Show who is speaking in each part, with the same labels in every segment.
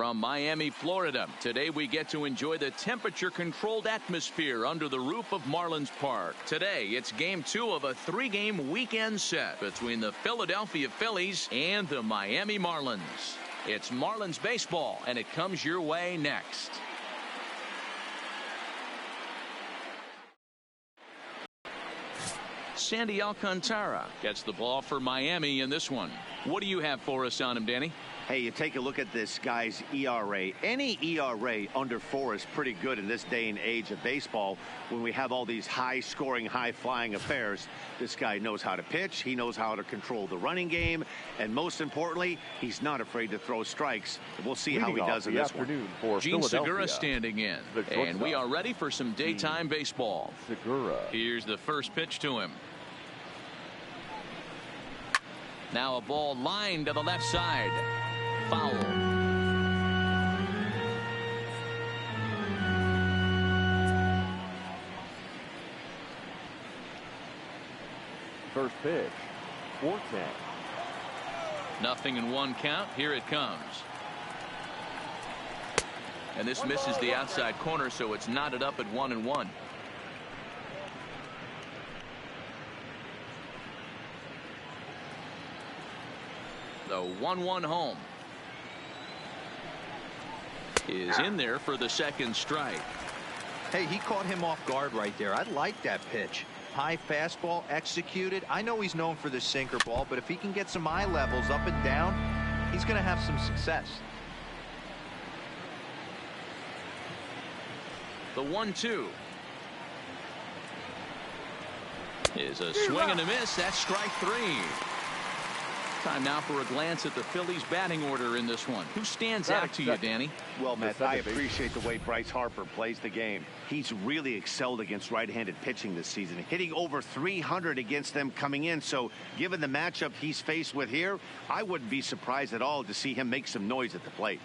Speaker 1: From Miami, Florida, today we get to enjoy the temperature-controlled atmosphere under the roof of Marlins Park. Today, it's Game 2 of a 3-game weekend set between the Philadelphia Phillies and the Miami Marlins. It's Marlins baseball, and it comes your way next. Sandy Alcantara gets the ball for Miami in this one. What do you have for us on him, Danny?
Speaker 2: Hey, you take a look at this guy's ERA. Any ERA under 4 is pretty good in this day and age of baseball when we have all these high-scoring, high-flying affairs. This guy knows how to pitch. He knows how to control the running game. And most importantly, he's not afraid to throw strikes. We'll see how he does in this one.
Speaker 1: Gene Segura standing in. And we are ready for some daytime baseball. Here's the first pitch to him. Now a ball lined to the left side. Foul.
Speaker 3: First pitch. 4-10.
Speaker 1: Nothing in 1 count. Here it comes. And this misses the outside corner, so it's knotted up at 1-1. The 1-1 home is in there for the second strike.
Speaker 4: Hey, he caught him off guard right there. I like that pitch. High fastball executed. I know he's known for the sinker ball, but if he can get some eye levels up and down, he's going to have some success.
Speaker 1: The 1-2 is a swing and a miss. That's strike 3. Time now for a glance at the Phillies batting order in this one. Who stands out to you, Danny?
Speaker 2: Well, Matt, I appreciate the way Bryce Harper plays the game. He's really excelled against right-handed pitching this season, hitting over 300 against them coming in. So given the matchup he's faced with here, I wouldn't be surprised at all to see him make some noise at the plate.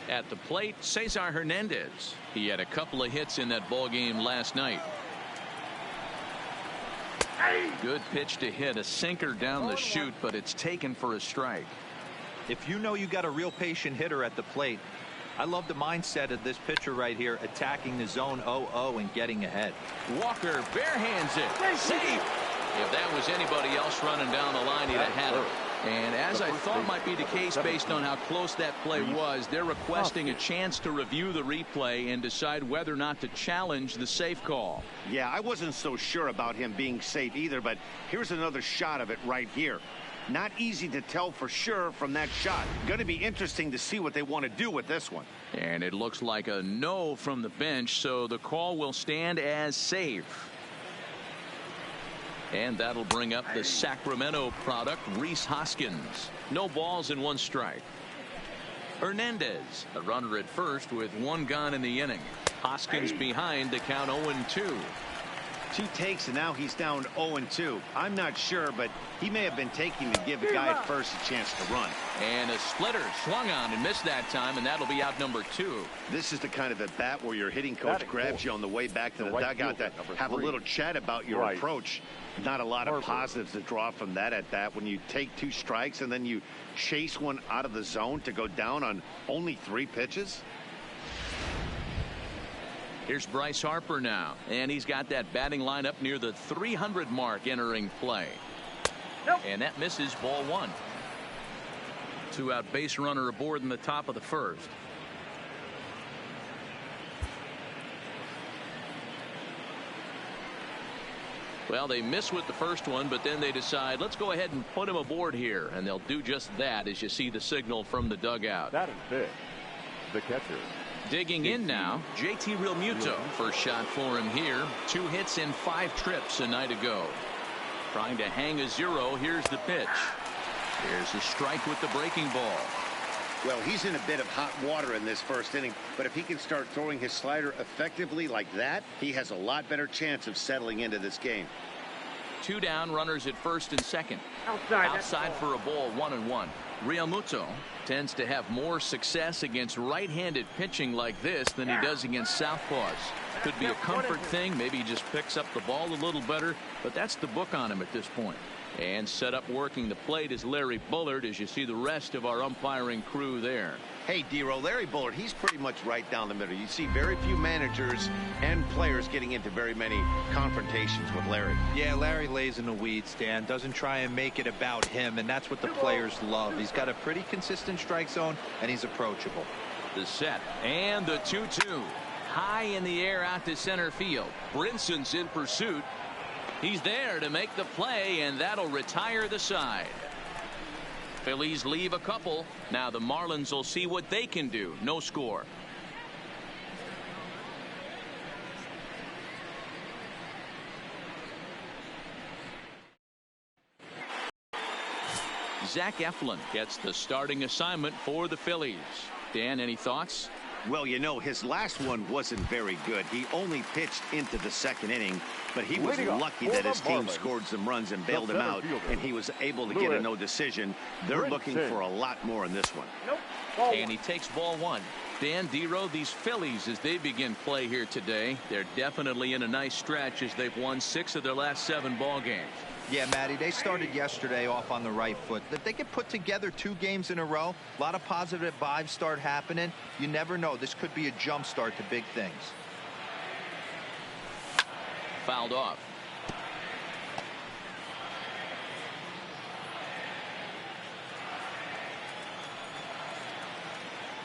Speaker 1: At the plate, Cesar Hernandez. He had a couple of hits in that ball game last night. Good pitch to hit, a sinker down the chute, but it's taken for a strike.
Speaker 4: If you know you got a real patient hitter at the plate, I love the mindset of this pitcher right here, attacking the zone 0-0 and getting ahead.
Speaker 1: Walker barehands it. Safe. If that was anybody else running down the line, he'd have had it. And as I thought might be the case based on how close that play was, they're requesting a chance to review the replay and decide whether or not to challenge the safe call.
Speaker 2: Yeah, I wasn't so sure about him being safe either, but here's another shot of it right here. Not easy to tell for sure from that shot. Going to be interesting to see what they want to do with this one.
Speaker 1: And it looks like a no from the bench, so the call will stand as safe. And that'll bring up the Sacramento product, Rhys Hoskins. No balls and 1 strike. Hernandez, a runner at first with 1 gone in the inning. Hoskins behind to count 0-2.
Speaker 2: 2 takes, and now he's down 0-2. I'm not sure, but he may have been taking to give the guy at first a chance to run.
Speaker 1: And a splitter swung on and missed that time, and that'll be out number 2.
Speaker 2: This is the kind of at bat where your hitting coach grabs you on the way back to the dugout to have a little chat about your approach. Not a lot of positives to draw from that at bat when you take 2 strikes and then you chase one out of the zone to go down on only 3 pitches.
Speaker 1: Here's Bryce Harper now, and he's got that batting lineup near the 300 mark entering play. And that misses, ball 1. 2-out base runner aboard in the top of the first. Well, they miss with the first one, but then they decide, let's go ahead and put him aboard here. And they'll do just that as you see the signal from the dugout.
Speaker 3: That is big. The catcher.
Speaker 1: Digging in now, JT Realmuto. First shot for him here. 2 hits in 5 trips a night ago. Trying to hang a 0. Here's the pitch. Here's a strike with the breaking ball.
Speaker 2: Well, he's in a bit of hot water in this first inning, but if he can start throwing his slider effectively like that, he has a lot better chance of settling into this game.
Speaker 1: 2 down, runners at first and second. Outside for a ball, 1-1. Realmuto tends to have more success against right-handed pitching like this than he does against southpaws. Could be a comfort thing. Maybe he just picks up the ball a little better, but that's the book on him at this point. And set up working the plate is Larry Bullard, as you see the rest of our umpiring crew there.
Speaker 2: Hey, D-Row, Larry Bullard, he's pretty much right down the middle. You see very few managers and players getting into very many confrontations with Larry.
Speaker 4: Yeah, Larry lays in the weeds, Dan. Doesn't try and make it about him, and that's what the players love. He's got a pretty consistent strike zone, and he's approachable.
Speaker 1: The set and the 2-2. High in the air out to center field. Brinson's in pursuit. He's there to make the play, and that'll retire the side. Phillies leave a couple. Now the Marlins will see what they can do. No score. Zach Eflin gets the starting assignment for the Phillies. Dan, any thoughts?
Speaker 2: Well, you know, his last one wasn't very good. He only pitched into the second inning, but he was lucky that his team scored some runs and bailed him out, and he was able to get a no decision. They're looking for a lot more in this one.
Speaker 1: And he takes ball one. Dan, D-Row, these Phillies, as they begin play here today, they're definitely in a nice stretch as they've won 6 of their last 7 ball games.
Speaker 4: Yeah, Matty, they started yesterday off on the right foot. If they could put together 2 games in a row, a lot of positive vibes start happening. You never know. This could be a jump start to big things.
Speaker 1: Fouled off.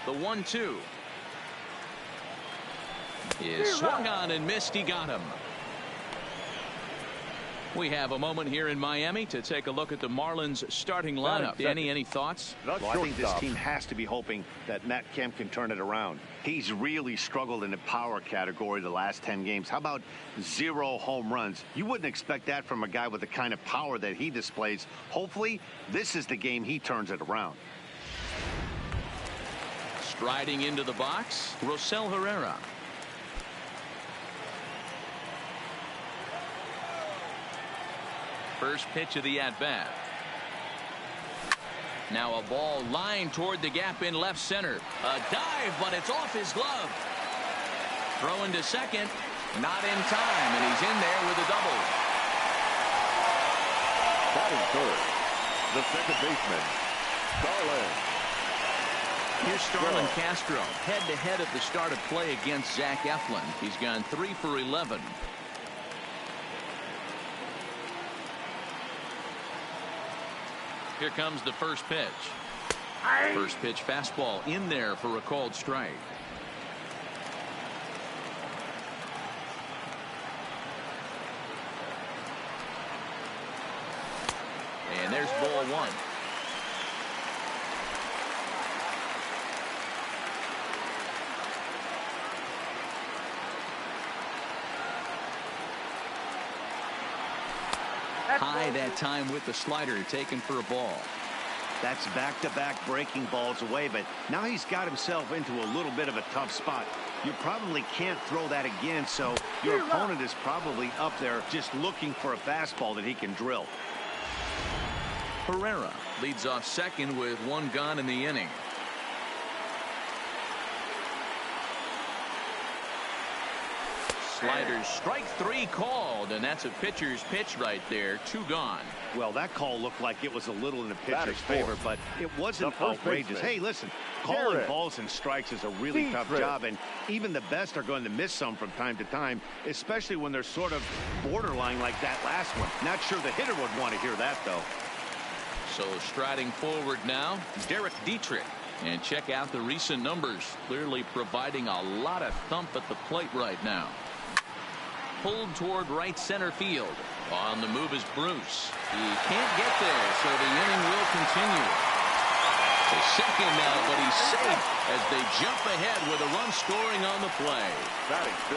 Speaker 1: The 1-2 is swung on and missed. He got him. We have a moment here in Miami to take a look at the Marlins starting lineup. Danny, any thoughts?
Speaker 2: Well, I think this team has to be hoping that Matt Kemp can turn it around. He's really struggled in the power category the last 10 games. How about 0 home runs? You wouldn't expect that from a guy with the kind of power that he displays. Hopefully, this is the game he turns it around.
Speaker 1: Striding into the box, Rosell Herrera. First pitch of the at-bat. Now a ball lined toward the gap in left center. A dive, but it's off his glove. Throwing to second. Not in time, and he's in there with a double.
Speaker 3: Batting third, the second baseman, Starlin.
Speaker 1: Here's Starlin Castro, head-to-head at the start of play against Zach Eflin. He's gone 3 for 11. Here comes the first pitch. First pitch fastball in there for a called strike. And there's ball one. High that time with the slider taken for a ball.
Speaker 2: That's back-to-back breaking balls away, but now he's got himself into a little bit of a tough spot. You probably can't throw that again, so your opponent is probably up there just looking for a fastball that he can drill.
Speaker 1: Herrera leads off second with 1 gone in the inning. Sliders, strike 3 called, and that's a pitcher's pitch right there. 2 gone.
Speaker 2: Well, that call looked like it was a little in the pitcher's favor, but it wasn't outrageous. Hey, listen, calling balls and strikes is a really tough job, and even the best are going to miss some from time to time, especially when they're sort of borderline like that last one. Not sure the hitter would want to hear that, though.
Speaker 1: So striding forward now, Derek Dietrich. And check out the recent numbers. Clearly providing a lot of thump at the plate right now. Pulled toward right center field. On the move is Bruce. He can't get there, so the inning will continue. To second now, but he's safe as they jump ahead with a run scoring on the play.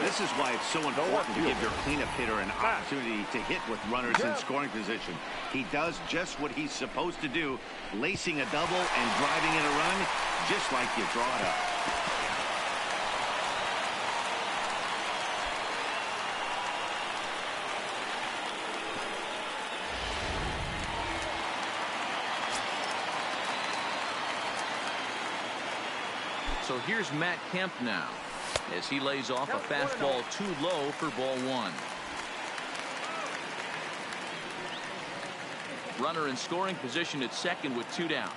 Speaker 2: This is why it's so important to give your cleanup hitter an opportunity to hit with runners in scoring position. He does just what he's supposed to do, lacing a double and driving in a run, just like you draw it up.
Speaker 1: So here's Matt Kemp now as he lays off a fastball too low for ball 1. Runner in scoring position at second with 2 down.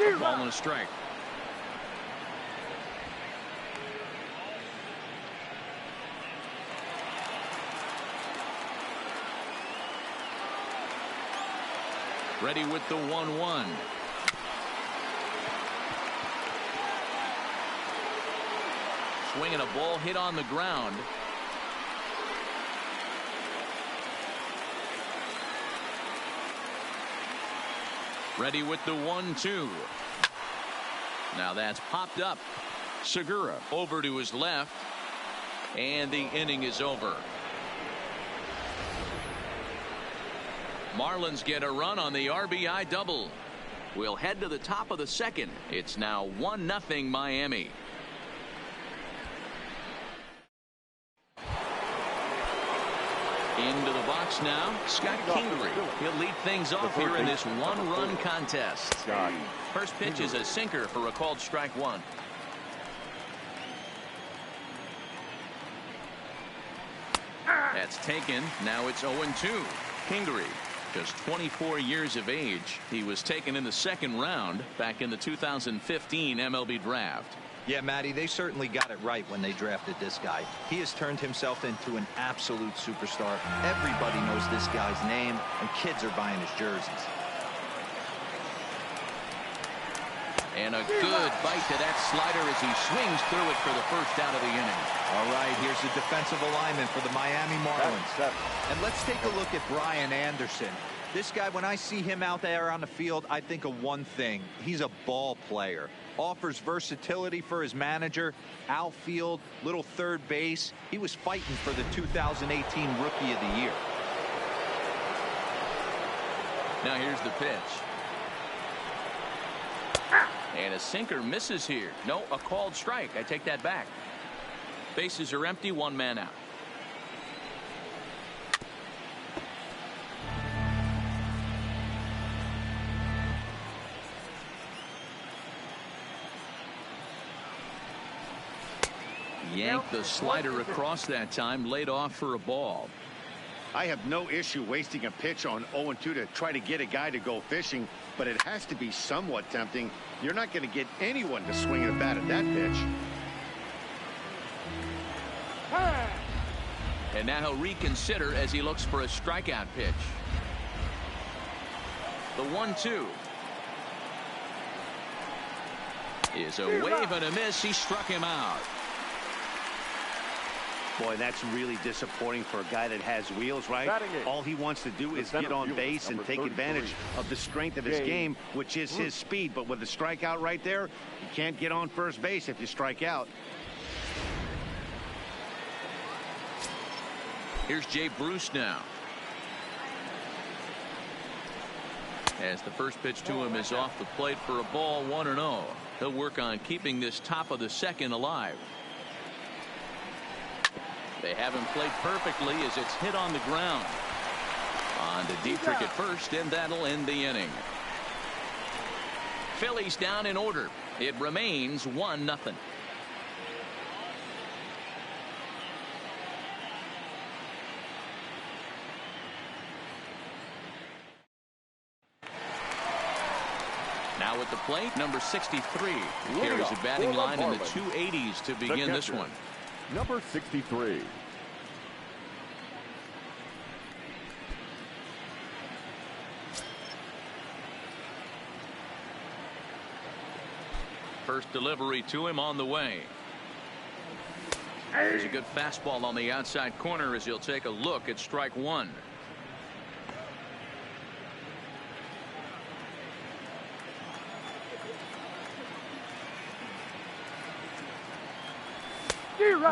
Speaker 1: A ball and a strike. Ready with the 1-1. Swinging a ball hit on the ground. Ready with the 1-2. Now that's popped up. Segura over to his left. And the inning is over. Marlins get a run on the RBI double. We'll head to the top of the second. It's now 1-0 Miami. Into the box now, Scott Kingery. He'll lead things off here in this one-run contest. First pitch is a sinker for a called strike 1. That's taken. Now it's 0-2. Kingery, just 24 years of age. He was taken in the second round back in the 2015 MLB draft.
Speaker 4: Yeah, Matty, they certainly got it right when they drafted this guy. He has turned himself into an absolute superstar. Everybody knows this guy's name, and kids are buying his jerseys.
Speaker 1: And a good bite to that slider as he swings through it for the first out of the inning.
Speaker 4: All right, here's the defensive alignment for the Miami Marlins. And let's take a look at Brian Anderson. This guy, when I see him out there on the field, I think of one thing. He's a ball player. Offers versatility for his manager. Outfield, little third base. He was fighting for the 2018 Rookie of the Year.
Speaker 1: Now here's the pitch. And a sinker misses here. No, a called strike. I take that back. Bases are empty, 1 man out. Yanked the slider across that time, laid off for a ball.
Speaker 2: I have no issue wasting a pitch on 0-2 to try to get a guy to go fishing, but it has to be somewhat tempting. You're not going to get anyone to swing a bat at that pitch.
Speaker 1: And now he'll reconsider as he looks for a strikeout pitch. The 1-2 is a wave and a miss. He struck him out.
Speaker 2: Boy, that's really disappointing for a guy that has wheels, right? All he wants to do is get on base and take advantage of the strength of his game, which is his speed. But with the strikeout right there, you can't get on first base if you strike out.
Speaker 1: Here's Jay Bruce now. As the first pitch to him is off the plate for a ball, 1-0. He'll work on keeping this top of the second alive. They haven't played perfectly as it's hit on the ground. On to Dietrich at first, and that'll end the inning. Phillies down in order. It remains 1-0. Now at the plate, number 63 carries a batting line in the 280s to begin this one.
Speaker 3: Number 63.
Speaker 1: First delivery to him on the way. There's a good fastball on the outside corner as he'll take a look at strike 1.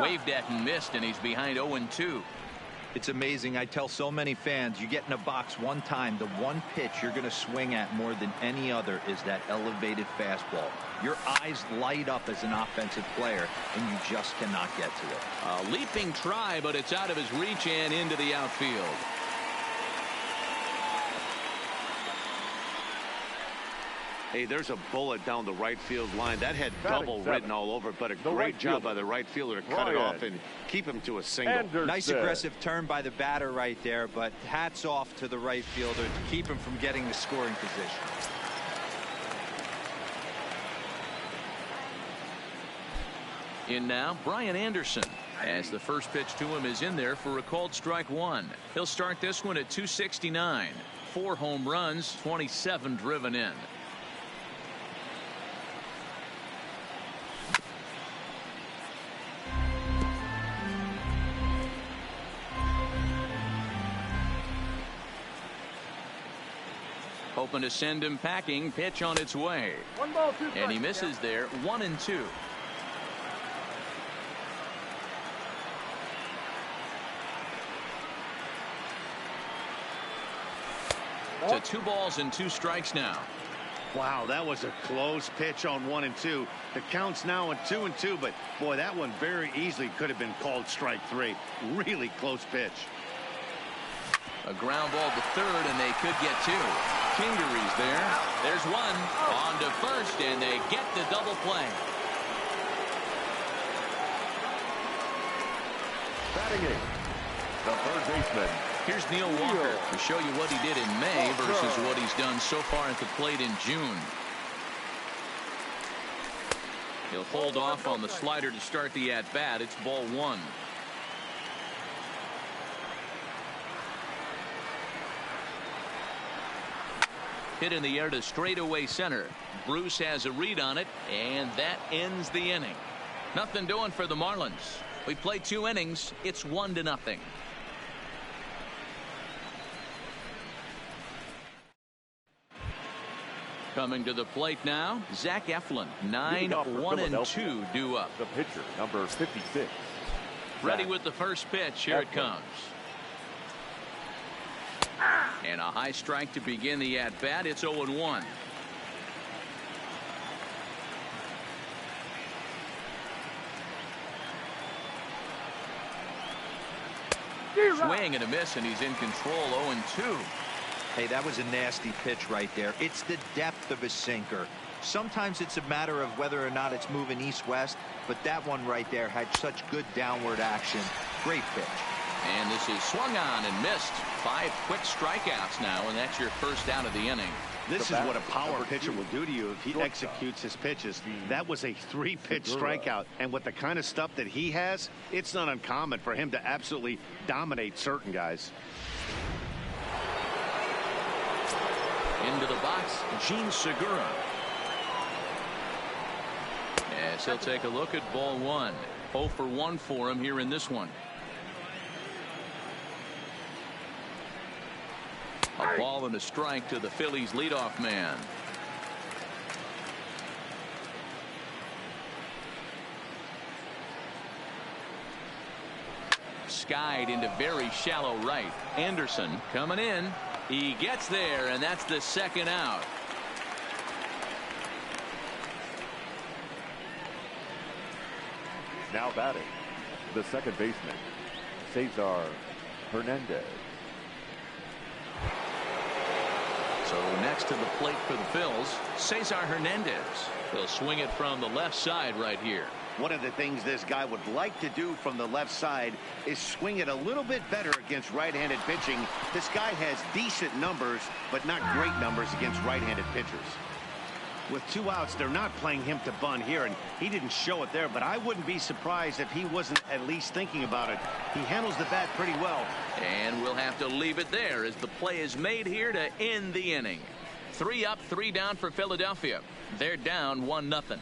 Speaker 1: Waved at and missed, and he's behind 0-2.
Speaker 4: It's amazing. I tell so many fans, you get in a box one time, the one pitch you're going to swing at more than any other is that elevated fastball. Your eyes light up as an offensive player, and you just cannot get to it.
Speaker 1: A leaping try, but it's out of his reach and into the outfield.
Speaker 2: Hey, there's a bullet down the right field line. That had double written all over it, but a great job by the right fielder to cut it off and keep him to a single.
Speaker 4: Nice aggressive turn by the batter right there, but hats off to the right fielder to keep him from getting the scoring position.
Speaker 1: In now, Brian Anderson, as the first pitch to him is in there for a called strike one. He'll start this one at 269. 4 home runs, 27 driven in. Hoping to send him packing. Pitch on its way.
Speaker 3: 1 ball, 2 strikes.
Speaker 1: And he misses there. 1-2. To 2 balls and 2 strikes now.
Speaker 2: Wow, that was a close pitch on 1 and 2. The count's now at 2 and 2, but boy, that one very easily could have been called strike 3. Really close pitch.
Speaker 1: A ground ball to third, and they could get 2. Kingery's there. There's 1 on to first, and they get the double play.
Speaker 3: Batting 8, the third baseman.
Speaker 1: Here's Neil Walker to show you what he did in May versus what he's done so far at the plate in June. He'll hold off on the slider to start the at-bat. It's ball 1. Hit in the air to straightaway center. Bruce has a read on it, and that ends the inning. Nothing doing for the Marlins. We played 2 innings. It's 1-0. Coming to the plate now, Zach Eflin. 9-1-2 due up.
Speaker 3: The pitcher, number 56.
Speaker 1: Ready with the first pitch. Here it comes. And a high strike to begin the at-bat. It's 0-1. Swing and a miss, and he's in control. 0-2.
Speaker 4: Hey, that was a nasty pitch right there. It's the depth of a sinker. Sometimes it's a matter of whether or not it's moving east-west, but that one right there had such good downward action. Great pitch.
Speaker 1: And this is swung on and missed. 5 quick strikeouts now, and that's your first out of the inning.
Speaker 2: This is what a power pitcher will do to you if he executes his pitches. That was a 3-pitch strikeout, and with the kind of stuff that he has, it's not uncommon for him to absolutely dominate certain guys.
Speaker 1: Into the box, Gene Segura. As he'll take a look at ball 1. 0 for 1 for him here in this one. A ball and a strike to the Phillies leadoff man. Skied into very shallow right. Anderson coming in. He gets there, and that's the second out.
Speaker 3: Now batting, the second baseman, Cesar Hernandez.
Speaker 1: So next to the plate for the Phils, Cesar Hernandez. He'll swing it from the left side right here.
Speaker 2: One of the things this guy would like to do from the left side is swing it a little bit better against right-handed pitching. This guy has decent numbers, but not great numbers against right-handed pitchers. With 2 outs, they're not playing him to bunt here, and he didn't show it there, but I wouldn't be surprised if he wasn't at least thinking about it. He handles the bat pretty well.
Speaker 1: And we'll have to leave it there as the play is made here to end the inning. 3 up, 3 down for Philadelphia. They're down 1-0.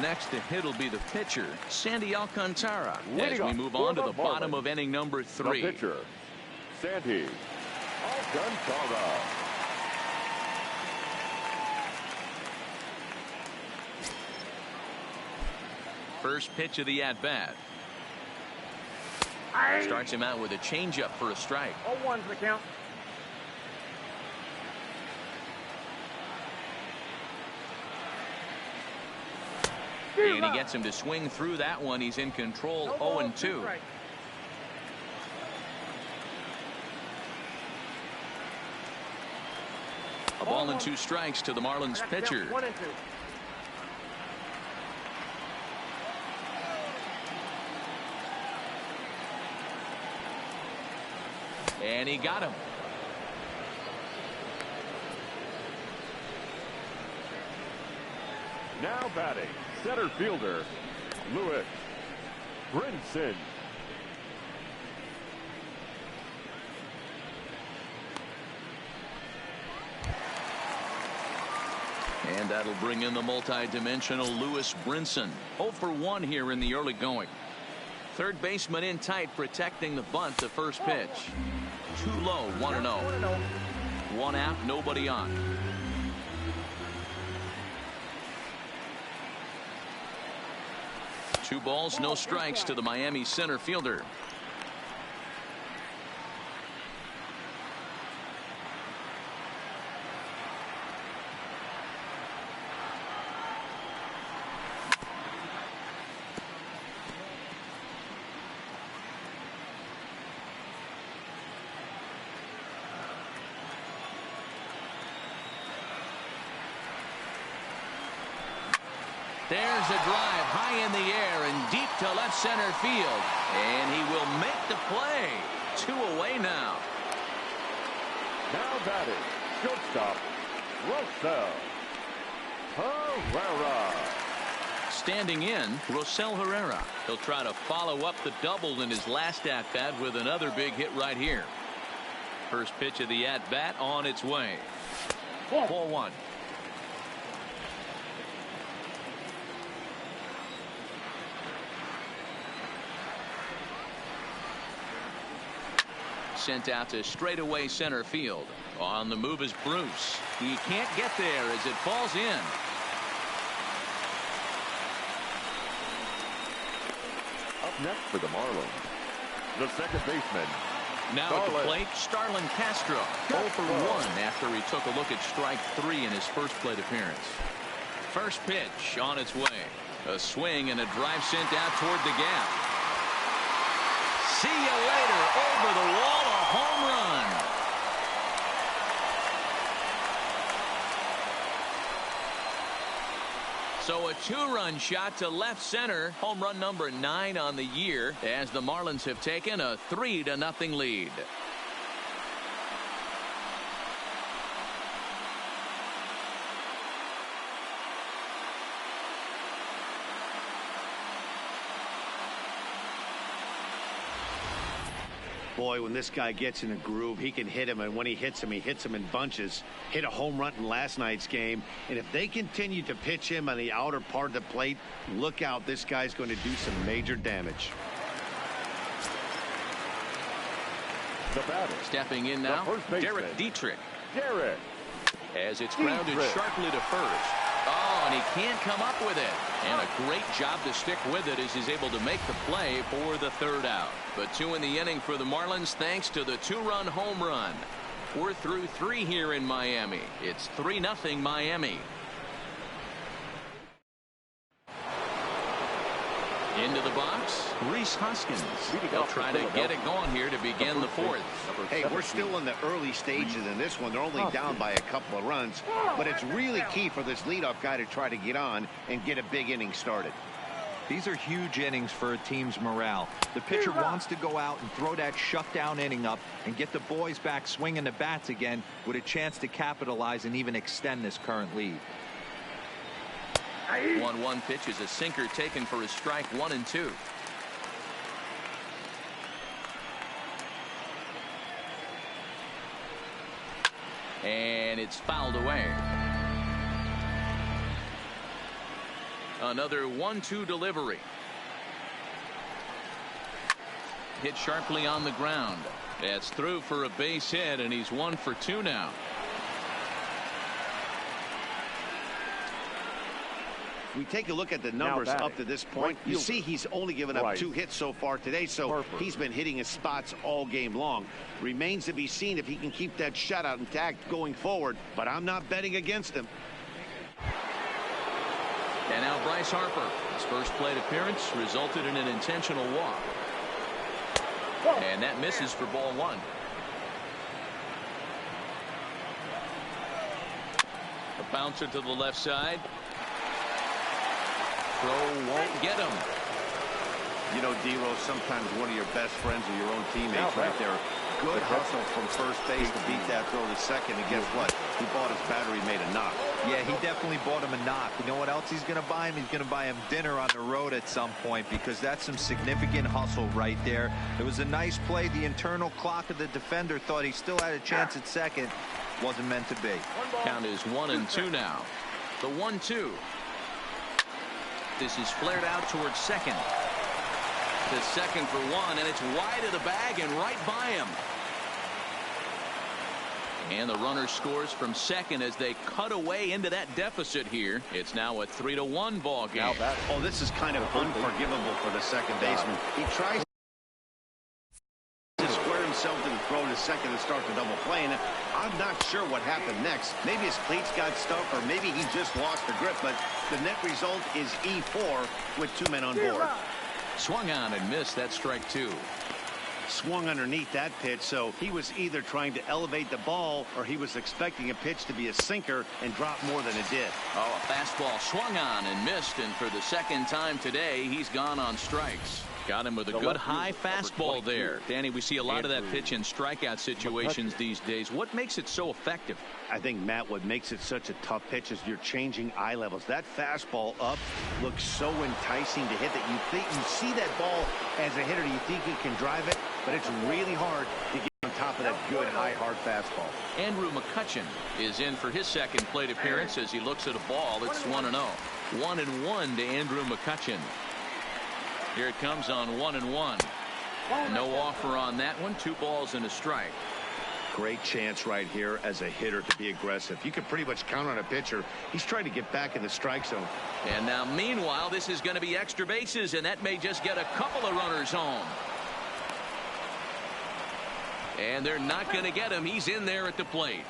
Speaker 1: Next to hit will be the pitcher, Sandy Alcantara, as we move on to the bottom of inning number 3.
Speaker 3: The pitcher, Sandy Alcantara.
Speaker 1: First pitch of the at-bat. Starts him out with a changeup for a strike.
Speaker 3: 0-1's the count.
Speaker 1: And he gets him to swing through that one. He's in control. 0-2. A ball and 2 strikes to the Marlins pitcher.
Speaker 3: 1 and 2.
Speaker 1: And he got him.
Speaker 3: Now batting, center fielder, Lewis Brinson.
Speaker 1: And that'll bring in the multi-dimensional Lewis Brinson. 0 for 1 here in the early going. Third baseman in tight, protecting the bunt. The first pitch. Too low, 1-0. 1 out, nobody on. Two balls, no strikes to the Miami center fielder. There's a drive high in the air and deep to left center field. And he will make the play. 2 away now.
Speaker 3: Now batting, shortstop, Rosell Herrera.
Speaker 1: Standing in, Rosell Herrera. He'll try to follow up the double in his last at-bat with another big hit right here. First pitch of the at-bat on its way. 4-1. Sent out to straightaway center field. On the move is Bruce. He can't get there as it falls in.
Speaker 3: Up next for the Marlins, the second baseman.
Speaker 1: Now at the plate, Starlin Castro. 0 for 1 after he took a look at strike 3 in his first plate appearance. First pitch on its way. A swing and a drive sent out toward the gap. See you later. Over the wall, a home run. So a 2-run shot to left center. Home run number 9 on the year as the Marlins have taken a 3-0 lead.
Speaker 2: Boy, when this guy gets in a groove, he can hit him, and when he hits him in bunches. Hit a home run in last night's game, and if they continue to pitch him on the outer part of the plate, look out, this guy's going to do some major damage.
Speaker 3: The batter,
Speaker 1: stepping in now, Derek Dietrich.
Speaker 3: Derek.
Speaker 1: As it's grounded sharply to first. Oh, and he can't come up with it. And a great job to stick with it as he's able to make the play for the 3rd out. But 2 in the inning for the Marlins thanks to the 2-run home run. We're through 3 here in Miami. It's 3-0 Miami. Into the box, Rhys Hoskins. They'll try to get it going here to begin the 4th.
Speaker 2: Hey, we're still in the early stages in this one. They're only down by a couple of runs, but it's really key for this leadoff guy to try to get on and get a big inning started.
Speaker 4: These are huge innings for a team's morale. The pitcher wants to go out and throw that shutdown inning up and get the boys back swinging the bats again with a chance to capitalize and even extend this current lead.
Speaker 1: 1-1 pitch is a sinker taken for a strike 1 and 2. And it's fouled away. Another 1-2 delivery. Hit sharply on the ground. That's through for a base hit, and he's 1 for 2 now.
Speaker 2: We take a look at the numbers up to this point. You see he's only given up 2 hits so far today, so he's been hitting his spots all game long. Remains to be seen if he can keep that shutout intact going forward, but I'm not betting against him.
Speaker 1: And now Bryce Harper. His first plate appearance resulted in an intentional walk. And that misses for ball 1. A bouncer to the left side. Throw won't get him.
Speaker 2: You know, D-Rose, sometimes one of your best friends or your own teammates right there. Good hustle from first base to beat that throw to second. And guess what? He bought his battery, made a knock.
Speaker 4: Yeah, he definitely bought him a knock. You know what else he's going to buy him? He's going to buy him dinner on the road at some point, because that's some significant hustle right there. It was a nice play. The internal clock of the defender thought he still had a chance at second. Wasn't meant to be.
Speaker 1: Count is 1-2 now. The 1-2. This is flared out towards second. To second for one, and it's wide of the bag and right by him. And the runner scores from second as they cut away into that deficit here. It's now a 3-1 ball game.
Speaker 2: Oh, this is kind of unforgivable for the second baseman. He tries to square himself to the throw to second and start the double play. And I'm not sure what happened next. Maybe his cleats got stuck, or maybe he just lost the grip. But the net result is E4 with 2 men on board.
Speaker 1: Swung on and missed. That strike 2.
Speaker 2: Swung underneath that pitch, so he was either trying to elevate the ball or he was expecting a pitch to be a sinker and drop more than it did.
Speaker 1: Oh, a fastball swung on and missed, and for the second time today, he's gone on strikes. Got him with a good high fastball there. Danny, we see a lot of that pitch in strikeout situations these days. What makes it so effective?
Speaker 2: I think, Matt, what makes it such a tough pitch is you're changing eye levels. That fastball up looks so enticing to hit that you see that ball as a hitter, you think you can drive it, but it's really hard to get on top of that good high hard fastball.
Speaker 1: Andrew McCutchen is in for his second plate appearance as he looks at a ball. It's 1-0. 1-1 to Andrew McCutchen. Here it comes on 1-1. No offer on that one. 2 balls and a strike.
Speaker 2: Great chance right here as a hitter to be aggressive. You can pretty much count on a pitcher. He's trying to get back in the strike zone.
Speaker 1: And now, meanwhile, this is going to be extra bases, and that may just get a couple of runners home. And they're not going to get him. He's in there at the plate.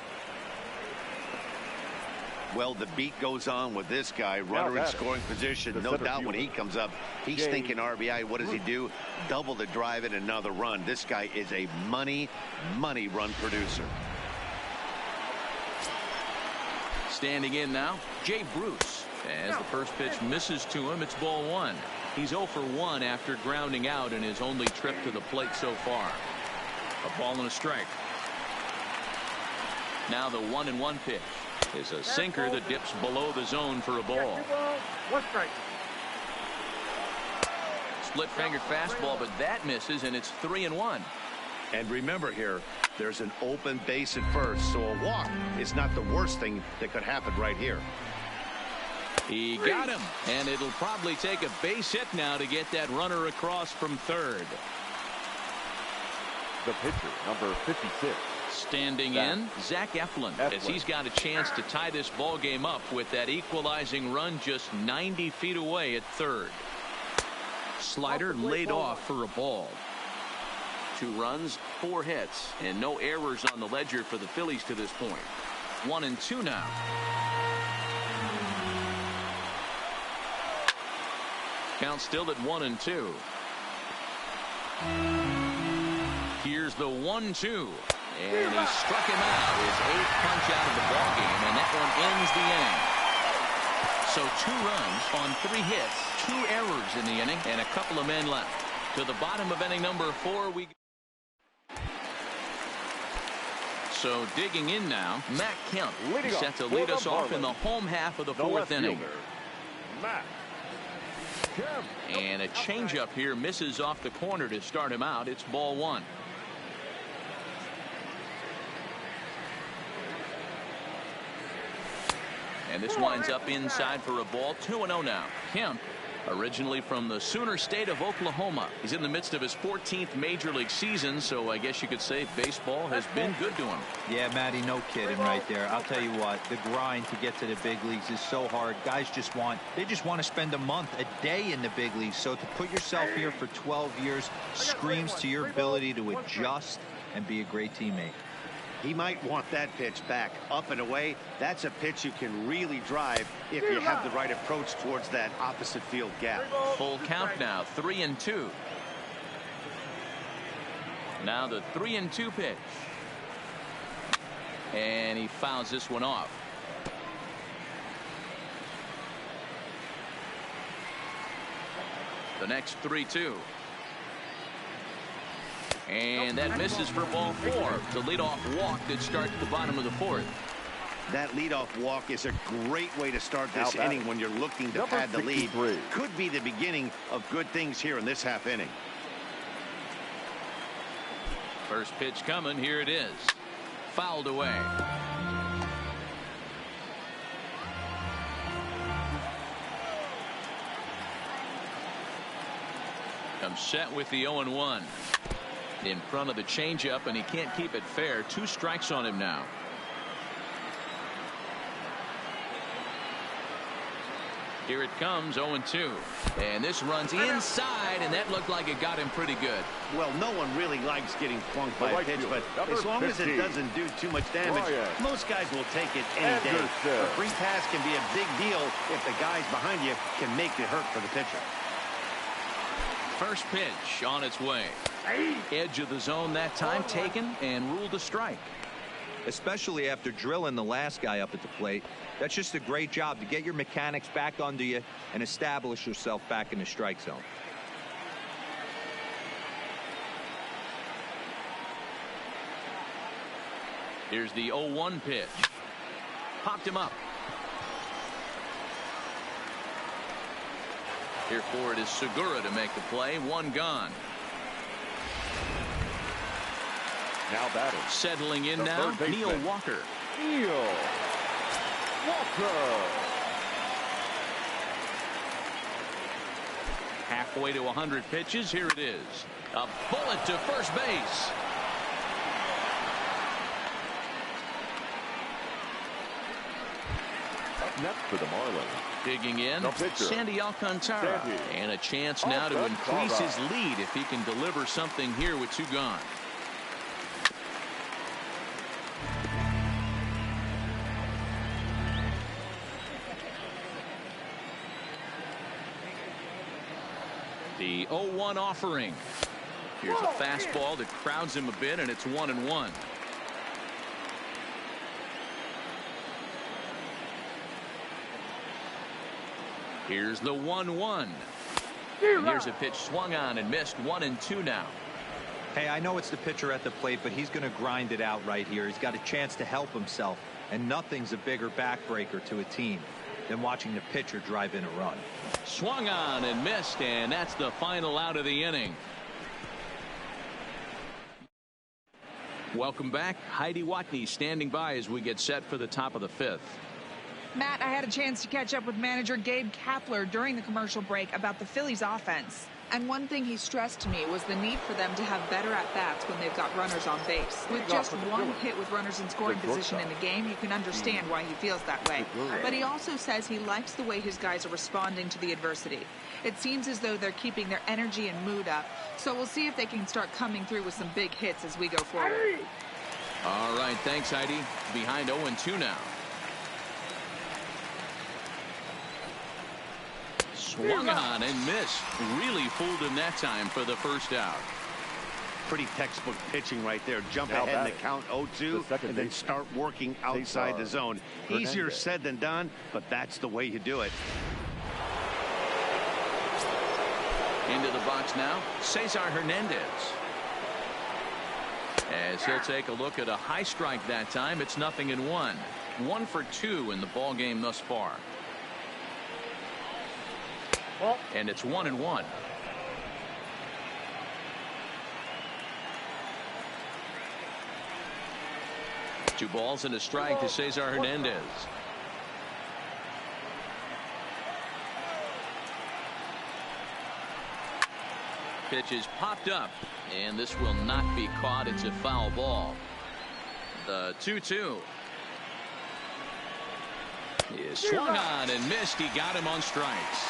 Speaker 2: Well, the beat goes on with this guy, runner in scoring position. No doubt when he comes up, he's thinking RBI. What does he do? Double the drive and another run. This guy is a money run producer.
Speaker 1: Standing in now, Jay Bruce. As the first pitch misses to him, it's ball 1. He's 0 for 1 after grounding out in his only trip to the plate so far. A ball and a strike. Now the 1-1 pitch is a sinker that dips below the zone for a ball. Split fingered fastball, but that misses, and it's 3-1.
Speaker 2: And remember here, there's an open base at first, so a walk is not the worst thing that could happen right here.
Speaker 1: He got him, and it'll probably take a base hit now to get that runner across from third.
Speaker 3: The pitcher, number 56.
Speaker 1: Standing in, Zach Eflin, as he's got a chance to tie this ball game up with that equalizing run just 90 feet away at third. Slider laid off for a ball. 2 runs, 4 hits, and no errors on the ledger for the Phillies to this point. 1-2 now. Count still at 1-2. Here's the 1-2. And he struck him out. His 8th punch out of the ballgame, and that one ends the inning. So 2 runs on 3 hits, 2 errors in the inning, and a couple of men left. To the bottom of inning number 4 we go. So digging in now, Matt Kemp set to lead us off in the home half of the 4th inning. And a changeup here misses off the corner to start him out. It's ball 1. And this winds up inside for a ball. 2-0 now. Kemp, originally from the Sooner State of Oklahoma. He's in the midst of his 14th major league season, so I guess you could say baseball has been good to him.
Speaker 4: Yeah, Matty, no kidding right there. I'll tell you what, the grind to get to the big leagues is so hard. Guys just want to spend a month, a day in the big leagues. So to put yourself here for 12 years screams to your ability to adjust and be a great teammate.
Speaker 2: He might want that pitch back, up and away. That's a pitch you can really drive if you have the right approach towards that opposite field gap.
Speaker 1: Full count now, 3-2. Now the 3-2 pitch. And he fouls this one off. The next 3-2. And that misses for ball 4. The leadoff walk that starts the bottom of the 4th.
Speaker 2: That leadoff walk is a great way to start this inning when you're looking to pad the lead. Could be the beginning of good things here in this half inning.
Speaker 1: First pitch coming. Here it is. Fouled away. Comes set with the 0-1. In front of the changeup, and he can't keep it fair. 2 strikes on him now. Here it comes, 0-2. And this runs inside, and that looked like it got him pretty good.
Speaker 2: Well, no one really likes getting flunked by a pitch, but as long as it doesn't do too much damage, most guys will take it any day. A free pass can be a big deal if the guys behind you can make it hurt for the pitcher.
Speaker 1: First pitch on its way. Edge of the zone that time taken and ruled a strike.
Speaker 4: Especially after drilling the last guy up at the plate. That's just a great job to get your mechanics back under you and establish yourself back in the strike zone.
Speaker 1: Here's the 0-1 pitch. Popped him up. Here for it is Segura to make the play. 1 gone.
Speaker 3: Now batting.
Speaker 1: Settling in now, Neil Walker.
Speaker 3: Neil Walker.
Speaker 1: Halfway to 100 pitches. Here it is. A bullet to first base.
Speaker 3: Up next for the Marlins.
Speaker 1: Digging in, Sandy Alcantara. And a chance now to increase his lead if he can deliver something here with 2 gone. The 0-1 offering. Here's a fastball that crowds him a bit, and it's 1-1. Here's the 1-1. And here's a pitch swung on and missed. 1-2 now.
Speaker 4: Hey, I know it's the pitcher at the plate, but he's going to grind it out right here. He's got a chance to help himself, and nothing's a bigger backbreaker to a team than watching the pitcher drive in a run.
Speaker 1: Swung on and missed, and that's the final out of the inning. Welcome back. Heidi Watney standing by as we get set for the top of the 5th.
Speaker 5: Matt, I had a chance to catch up with manager Gabe Kapler during the commercial break about the Phillies offense. And one thing he stressed to me was the need for them to have better at-bats when they've got runners on base. With just 1 hit with runners in scoring position in the game, you can understand why he feels that way. But he also says he likes the way his guys are responding to the adversity. It seems as though they're keeping their energy and mood up. So we'll see if they can start coming through with some big hits as we go forward.
Speaker 1: All right, thanks, Heidi. Behind 0-2 now. Swung on and missed. Really fooled him that time for the first out.
Speaker 2: Pretty textbook pitching right there. Jump ahead in the count 0-2 and then start working outside the zone. Easier said than done, but that's the way you do it.
Speaker 1: Into the box now, Cesar Hernandez. As he'll take a look at a high strike that time, it's 0-1. 1 for 2 in the ball game thus far. And it's 1-1. Two balls and a strike to Cesar Hernandez. Pitch is popped up, and this will not be caught. It's a foul ball. The 2-2. He swung on and missed. He got him on strikes.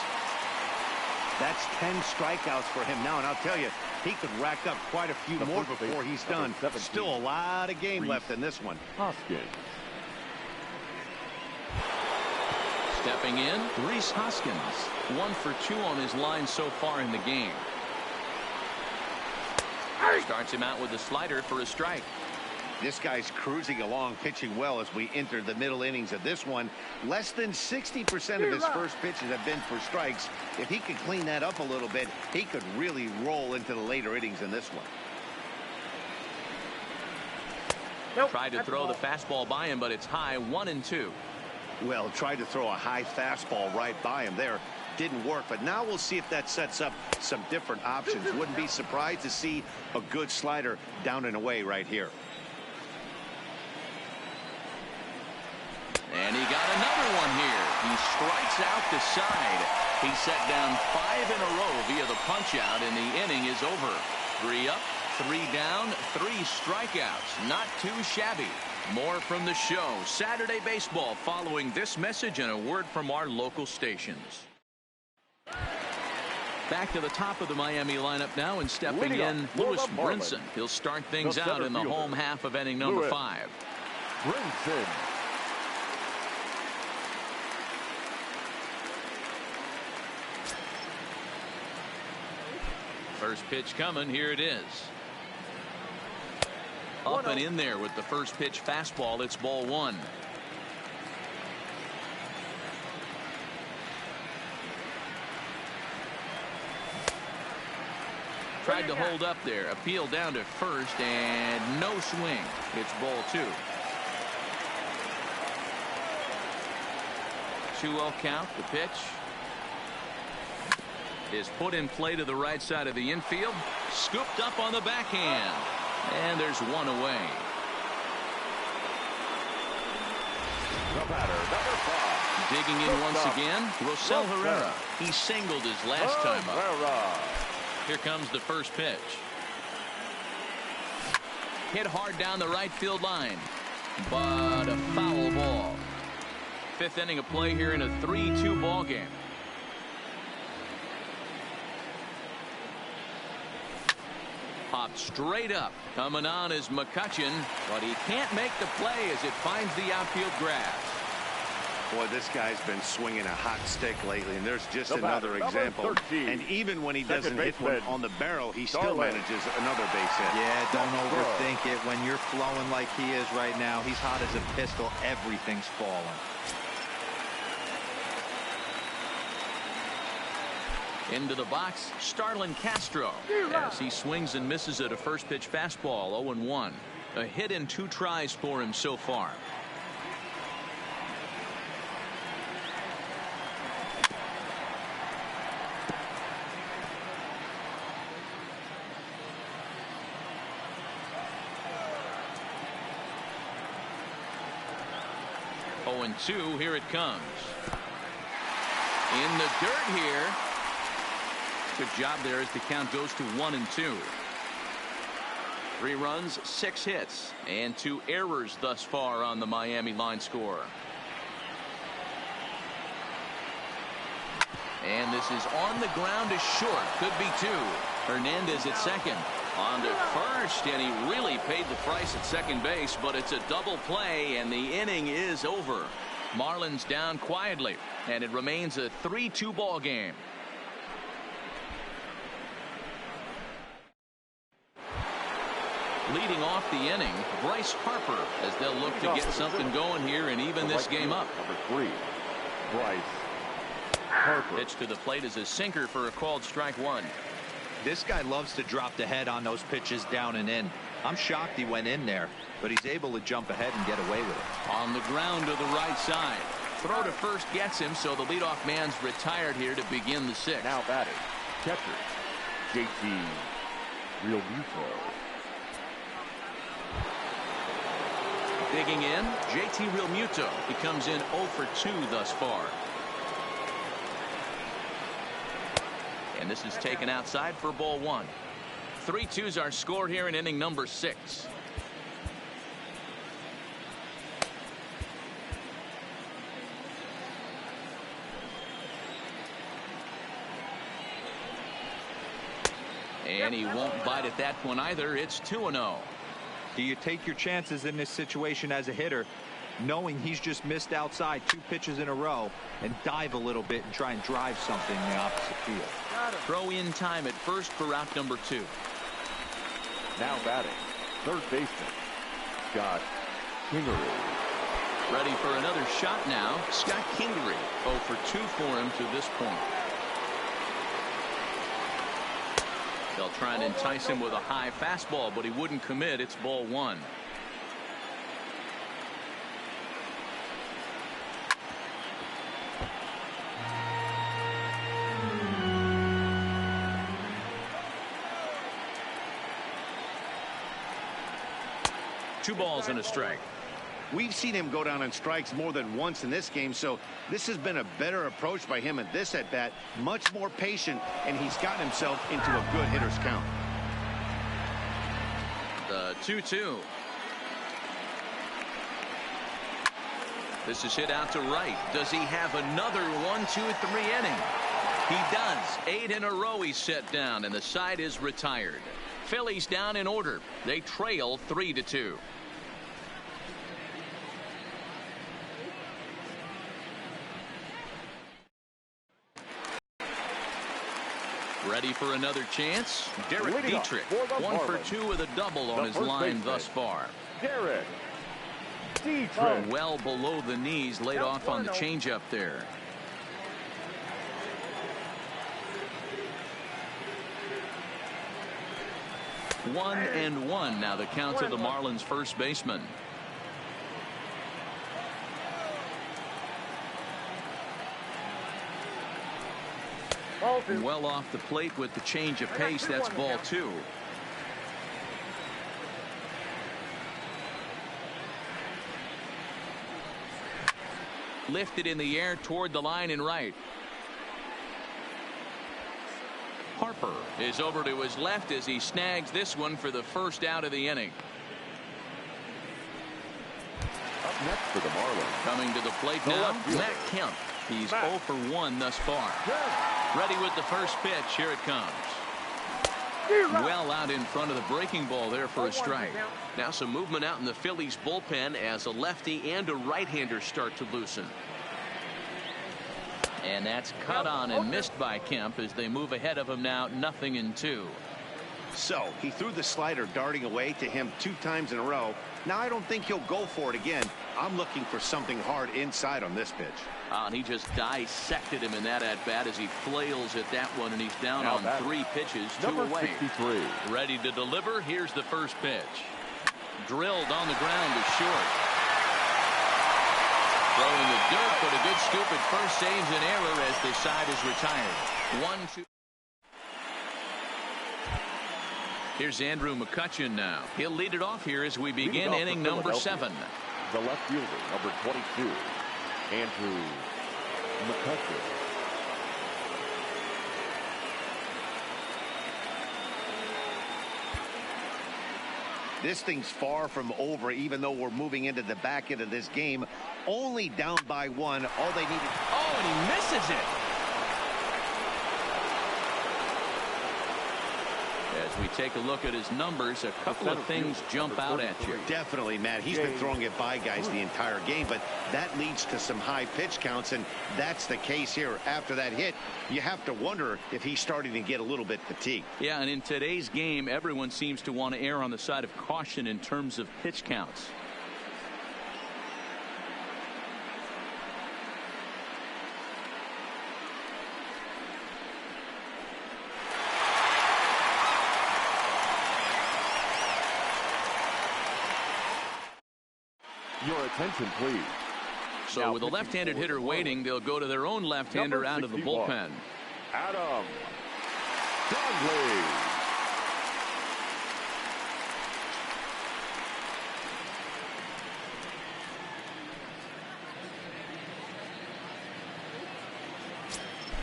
Speaker 2: That's 10 strikeouts for him now, and I'll tell you, he could rack up quite a few more before he's done. Still a lot of game left in this one.
Speaker 3: Hoskins.
Speaker 1: Stepping in, Rhys Hoskins. 1 for 2 on his line so far in the game. Starts him out with a slider for a strike.
Speaker 2: This guy's cruising along, pitching well as we enter the middle innings of this one. Less than 60% of his first pitches have been for strikes. If he could clean that up a little bit, he could really roll into the later innings in this one.
Speaker 1: Tried to throw the fastball by him, but it's high, 1-2.
Speaker 2: Well, tried to throw a high fastball right by him there. Didn't work, but now we'll see if that sets up some different options. Wouldn't be surprised to see a good slider down and away right here.
Speaker 1: And he got another one here. He strikes out the side. He set down 5 in a row via the punch out, and the inning is over. 3 up, 3 down, 3 strikeouts. Not too shabby. More from the show. Saturday baseball following this message and a word from our local stations. Back to the top of the Miami lineup now, and stepping in, Lewis Brinson. He'll start things out in the home half of inning number 5.
Speaker 3: Brinson.
Speaker 1: First pitch coming. Here it is. Up and in there with the first pitch fastball. It's ball 1. Tried to hold up there. Appeal down to first and no swing. It's ball 2. 2-0 count. The pitch is put in play to the right side of the infield. Scooped up on the backhand. And there's one away.
Speaker 3: The batter, number 5.
Speaker 1: Digging in once again, Rosell Herrera. He singled his last time up. Here comes the first pitch. Hit hard down the right field line, but a foul ball. 5th inning of play here in a 3-2 ball game. Popped straight up. Coming on is McCutchen, but he can't make the play as it finds the outfield grass.
Speaker 2: Boy, this guy's been swinging a hot stick lately, and there's just another example. And even when he doesn't hit one on the barrel, he still manages another base hit.
Speaker 4: Yeah, don't overthink it. When you're flowing like he is right now, he's hot as a pistol. Everything's falling.
Speaker 1: Into the box, Starlin Castro, as he swings and misses at a first pitch fastball. 0-1. A hit in 2 tries for him so far. And 2, here it comes. In the dirt here. Good job there as the count goes to 1-2. 3 runs, 6 hits, and 2 errors thus far on the Miami line score. And this is on the ground to short. Could be 2. Hernandez at second. On to first, and he really paid the price at second base, but it's a double play, and the inning is over. Marlins down quietly, and it remains a 3-2 ball game. Leading off the inning, Bryce Harper, as they'll look to get something going here and even this game up.
Speaker 3: Number 3, Bryce Harper.
Speaker 1: Pitch to the plate is a sinker for a called strike 1.
Speaker 4: This guy loves to drop the head on those pitches down and in. I'm shocked he went in there, but he's able to jump ahead and get away with it.
Speaker 1: On the ground to the right side. Throw to first gets him, so the leadoff man's retired here to begin the 6th.
Speaker 3: Now batting, catcher, JT Realmuto.
Speaker 1: Digging in, JT Realmuto. He comes in 0 for 2 thus far. And this is taken outside for ball 1. 3-2's our score here in inning number 6. And he won't bite at that one either. It's 2-0.
Speaker 4: Do you take your chances in this situation as a hitter, knowing he's just missed outside 2 pitches in a row, and dive a little bit and try and drive something in the opposite field?
Speaker 1: Throw in time at first for route number 2.
Speaker 3: Now batting, third baseman, Scott Kingery.
Speaker 1: Ready for another shot now. Scott Kingery 0 for 2 for him to this point. They'll try and entice him with a high fastball, but he wouldn't commit. It's ball 1. Two balls and a strike.
Speaker 2: We've seen him go down on strikes more than once in this game, so this has been a better approach by him at this at-bat. Much more patient, and he's gotten himself into a good hitter's count.
Speaker 1: The 2-2. This is hit out to right. Does he have another 1-2-3 inning? He does. 8 in a row he's set down, and the side is retired. Phillies down in order. They trail 3-2. Ready for another chance? Derek Dietrich, 1 for 2 with a double on his line thus far.
Speaker 3: Derek Dietrich.
Speaker 1: Well below the knees, laid off on the changeup there. 1-1 now the count to the Marlins first baseman. Well off the plate with the change of pace. That's ball 2. Lifted in the air toward the line and right. Harper is over to his left as he snags this one for the first out of the inning.
Speaker 3: Up next for the Marlins.
Speaker 1: Coming to the plate now, Matt Kemp. He's 0 for 1 thus far. Ready with the first pitch. Here it comes. Well out in front of the breaking ball there for a strike. Now some movement out in the Phillies bullpen as a lefty and a right-hander start to loosen. And that's cut on and missed by Kemp as they move ahead of him now 0-2.
Speaker 2: So he threw the slider darting away to him 2 times in a row. Now I don't think he'll go for it again. I'm looking for something hard inside on this pitch.
Speaker 1: And he just dissected him in that at bat as he flails at that one, and he's down on 3 pitches, 2 away.
Speaker 3: 63.
Speaker 1: Ready to deliver. Here's the first pitch. Drilled on the ground to short. Throwing the dirt, but a good scoop at first saves an error as the side is retired. 1-2. Here's Andrew McCutchen now. He'll lead it off here as we begin inning number 7.
Speaker 3: The left fielder, number 22, Andrew McCutchen.
Speaker 2: This thing's far from over, even though we're moving into the back end of this game. Only down by 1. All they needed.
Speaker 1: Oh, and he misses it. As we take a look at his numbers, a couple of things jump out at you.
Speaker 2: Definitely, Matt. He's been throwing it by guys the entire game, but that leads to some high pitch counts, and that's the case here. After that hit, you have to wonder if he's starting to get a little bit fatigued.
Speaker 1: Yeah, and in today's game, everyone seems to want to err on the side of caution in terms of pitch counts.
Speaker 3: Your attention, please.
Speaker 1: So
Speaker 3: now
Speaker 1: with a left-handed hitter waiting, they'll go to their own left-hander out of the bullpen.
Speaker 3: Adam Conley.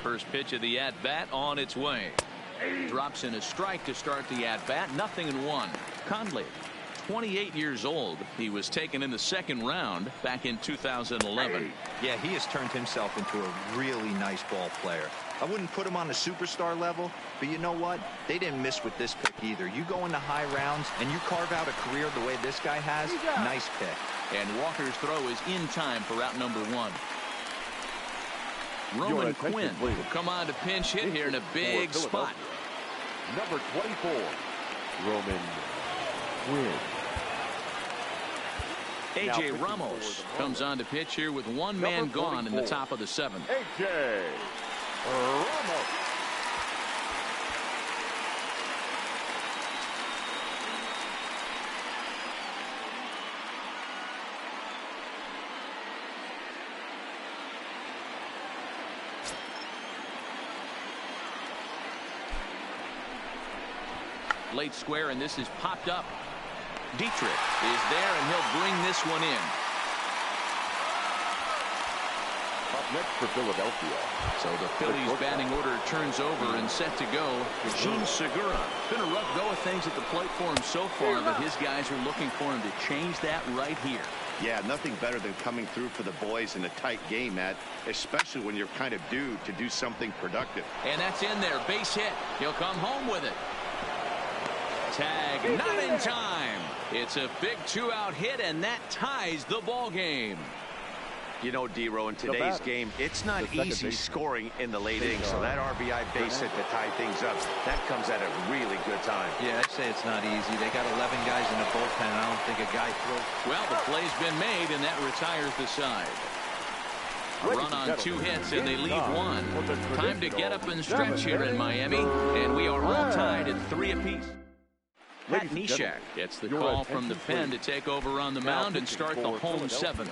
Speaker 1: First pitch of the at-bat on its way. Drops in a strike to start the at-bat. 0-1. Conley, 28 years old. He was taken in the 2nd round back in 2011.
Speaker 4: Yeah, he has turned himself into a really nice ball player. I wouldn't put him on a superstar level, but you know what? They didn't miss with this pick either. You go into high rounds and you carve out a career the way this guy has. Nice pick.
Speaker 1: And Walker's throw is in time for out number 1. Roman Quinn will come on to pinch hit here in a big spot.
Speaker 3: Number 24, Roman Quinn.
Speaker 1: A.J. Ramos comes on to pitch here with one man gone in the top of the seventh.
Speaker 3: A.J. Ramos.
Speaker 1: Late square, and this is popped up. Dietrich is there, and he'll bring this one in.
Speaker 3: Up next for Philadelphia.
Speaker 1: So the Phillies batting order turns over and set to go. Jean Segura. Been a rough go of things at the plate for him so far, but his guys are looking for him to change that right here.
Speaker 2: Yeah, nothing better than coming through for the boys in a tight game, Matt, especially when you're kind of due to do something productive.
Speaker 1: And that's in there. Base hit. He'll come home with it. Tag, not in time. It's a big two-out hit, and that ties the ball game.
Speaker 2: You know, D-Row, in today's game, it's not easy scoring in the late innings, so that RBI base hit to tie things up, that comes at a really good time.
Speaker 4: Yeah, I'd say it's not easy. They got 11 guys in the bullpen. I don't think a guy throws.
Speaker 1: Well, the play's been made, and that retires the side. A run on 2 hits, and they leave 1. Time to get up and stretch here in Miami, and we are all tied at 3 apiece. Pat Neshek gets the call from the pen to take over on the mound and start the home 7th.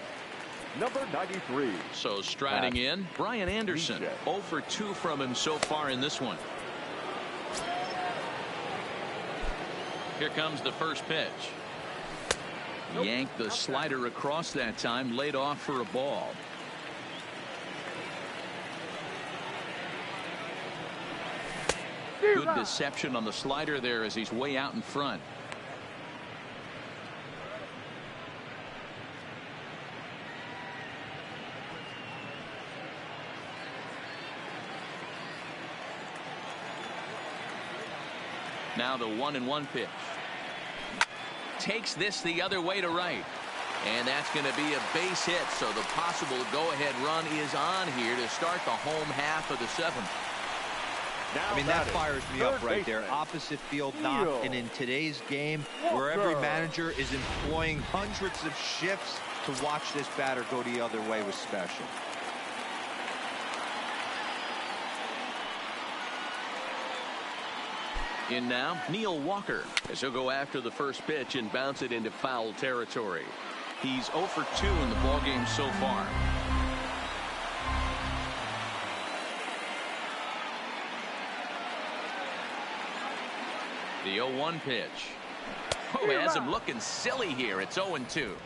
Speaker 3: Number 93.
Speaker 1: So striding in, Brian Anderson. 0 for 2 from him so far in this one. Here comes the first pitch. Yanked the slider across that time, laid off for a ball. Good deception on the slider there as he's way out in front. Now the 1-1 pitch. Takes this the other way to right. And that's going to be a base hit. So the possible go-ahead run is on here to start the home half of the 7th.
Speaker 4: I mean, that fires me up right there. Opposite field knock. And in today's game, where every manager is employing hundreds of shifts, to watch this batter go the other way was special.
Speaker 1: In now, Neil Walker, as he'll go after the first pitch and bounce it into foul territory. He's 0 for 2 in the ballgame so far. The 0-1 pitch. Oh, has him looking silly here. It's 0-2.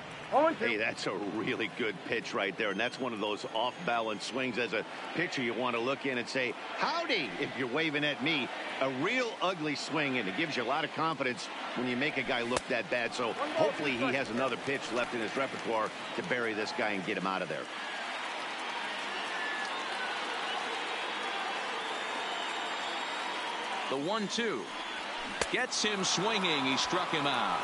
Speaker 2: Hey, that's a really good pitch right there, and that's one of those off-balance swings. As a pitcher, you want to look in and say, howdy, if you're waving at me. A real ugly swing, and it gives you a lot of confidence when you make a guy look that bad. So hopefully he has another pitch left in his repertoire to bury this guy and get him out of there.
Speaker 1: The 1-2. Gets him swinging. He struck him out.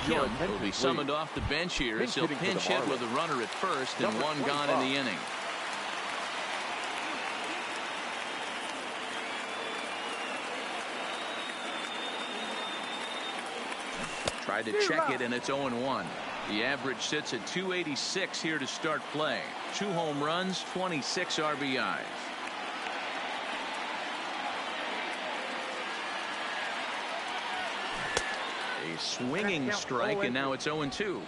Speaker 1: Kim will be summoned off the bench here as he'll pinch hit with a runner at first and 1 gone in the inning. Tried to check it, and it's 0-1. The average sits at 286 here to start play. 2 home runs, 26 RBIs. A swinging strike, and now it's 0-2.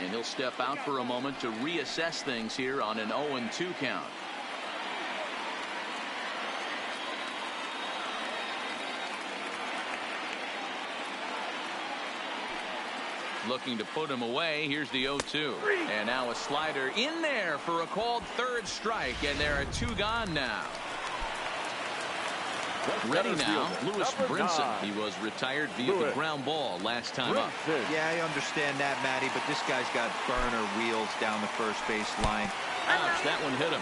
Speaker 1: And he'll step out for a moment to reassess things here on an 0-2 count. Looking to put him away. Here's the 0-2. And now a slider in there for a called 3rd strike, and there are 2 gone now. Ready now, Lewis Brinson. He was retired via the ground ball last time up.
Speaker 4: Yeah, I understand that, Matty, but this guy's got burner wheels down the first base line.
Speaker 1: Ouch, that one hit him.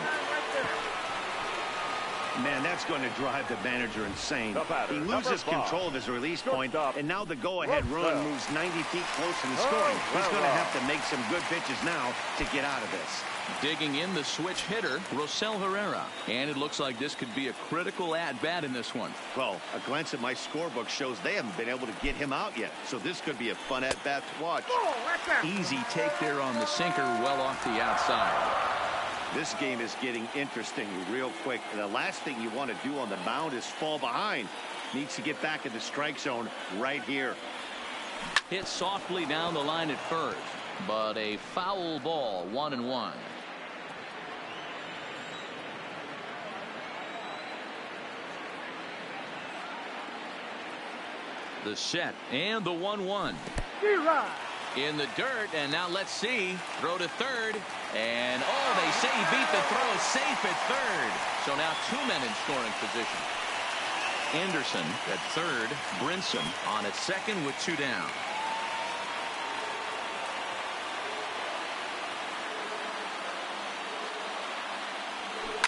Speaker 2: Man, that's going to drive the manager insane. He loses control of his release point, and now the go-ahead run moves 90 feet closer to scoring. He's going to have to make some good pitches now to get out of this.
Speaker 1: Digging in the switch hitter, Rosell Herrera. And it looks like this could be a critical at-bat in this one.
Speaker 2: Well, a glance at my scorebook shows they haven't been able to get him out yet. So this could be a fun at-bat to watch.
Speaker 1: Easy take there on the sinker, well off the outside.
Speaker 2: This game is getting interesting real quick. And the last thing you want to do on the mound is fall behind. Needs to get back in the strike zone right here.
Speaker 1: Hit softly down the line at first, but a foul ball, 1-1. The set and the 1-1. In the dirt, and now let's see. Throw to third, and oh, they say he beat the throw, safe at third. So now 2 men in scoring position. Anderson at third, Brinson on at second with 2 down.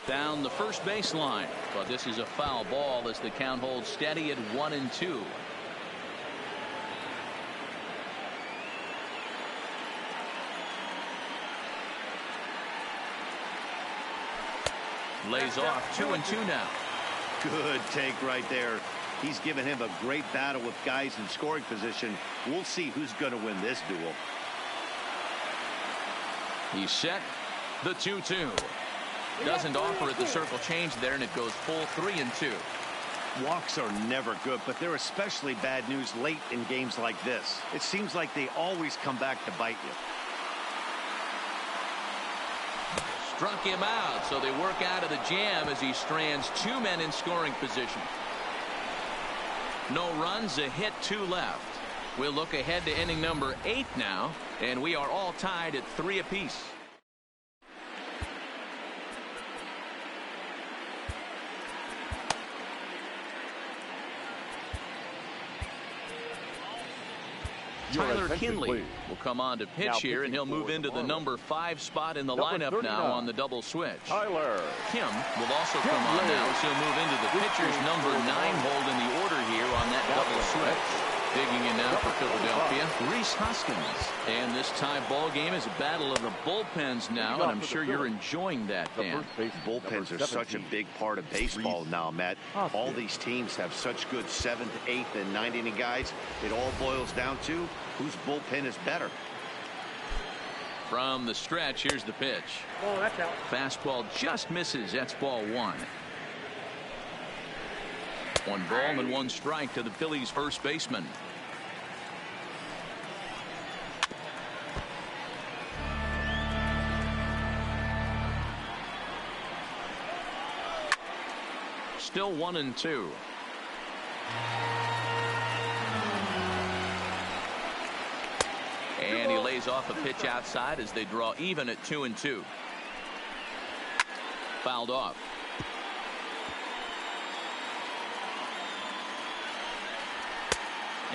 Speaker 1: Down the first baseline, but this is a foul ball as the count holds steady at 1-2. Lays off 2-2 now.
Speaker 2: Good take right there. He's given him a great battle with guys in scoring position. We'll see who's going to win this duel.
Speaker 1: He's set. The 2-2. Doesn't offer at the circle change there, and it goes full 3-2.
Speaker 2: Walks are never good, but they're especially bad news late in games like this. It seems like they always come back to bite you.
Speaker 1: Struck him out, so they work out of the jam as he strands 2 men in scoring position. No runs, a hit, 2 left. We'll look ahead to inning number 8 now, and we are all tied at 3 apiece. Tyler Kinley will come on to pitch here, and he'll move into the number 5 spot in the lineup now on the double switch.
Speaker 3: Tyler
Speaker 1: Kim will also come on now, as he'll move into the pitcher's number 9 hold in the order here on that double switch. Digging in now for Philadelphia, Rhys Hoskins. And this tie ball game is a battle of the bullpens now, and I'm sure you're enjoying that, Dan.
Speaker 2: Bullpens are such a big part of baseball now, Matt. All these teams have such good 7th, 8th, and 9th inning guys. It all boils down to whose bullpen is better.
Speaker 1: From the stretch, here's the pitch. Oh, that's out. Fastball just misses. That's ball 1. 1 ball and 1 strike to the Phillies first baseman. Still 1-2. And he lays off a pitch outside as they draw even at 2-2. Fouled off.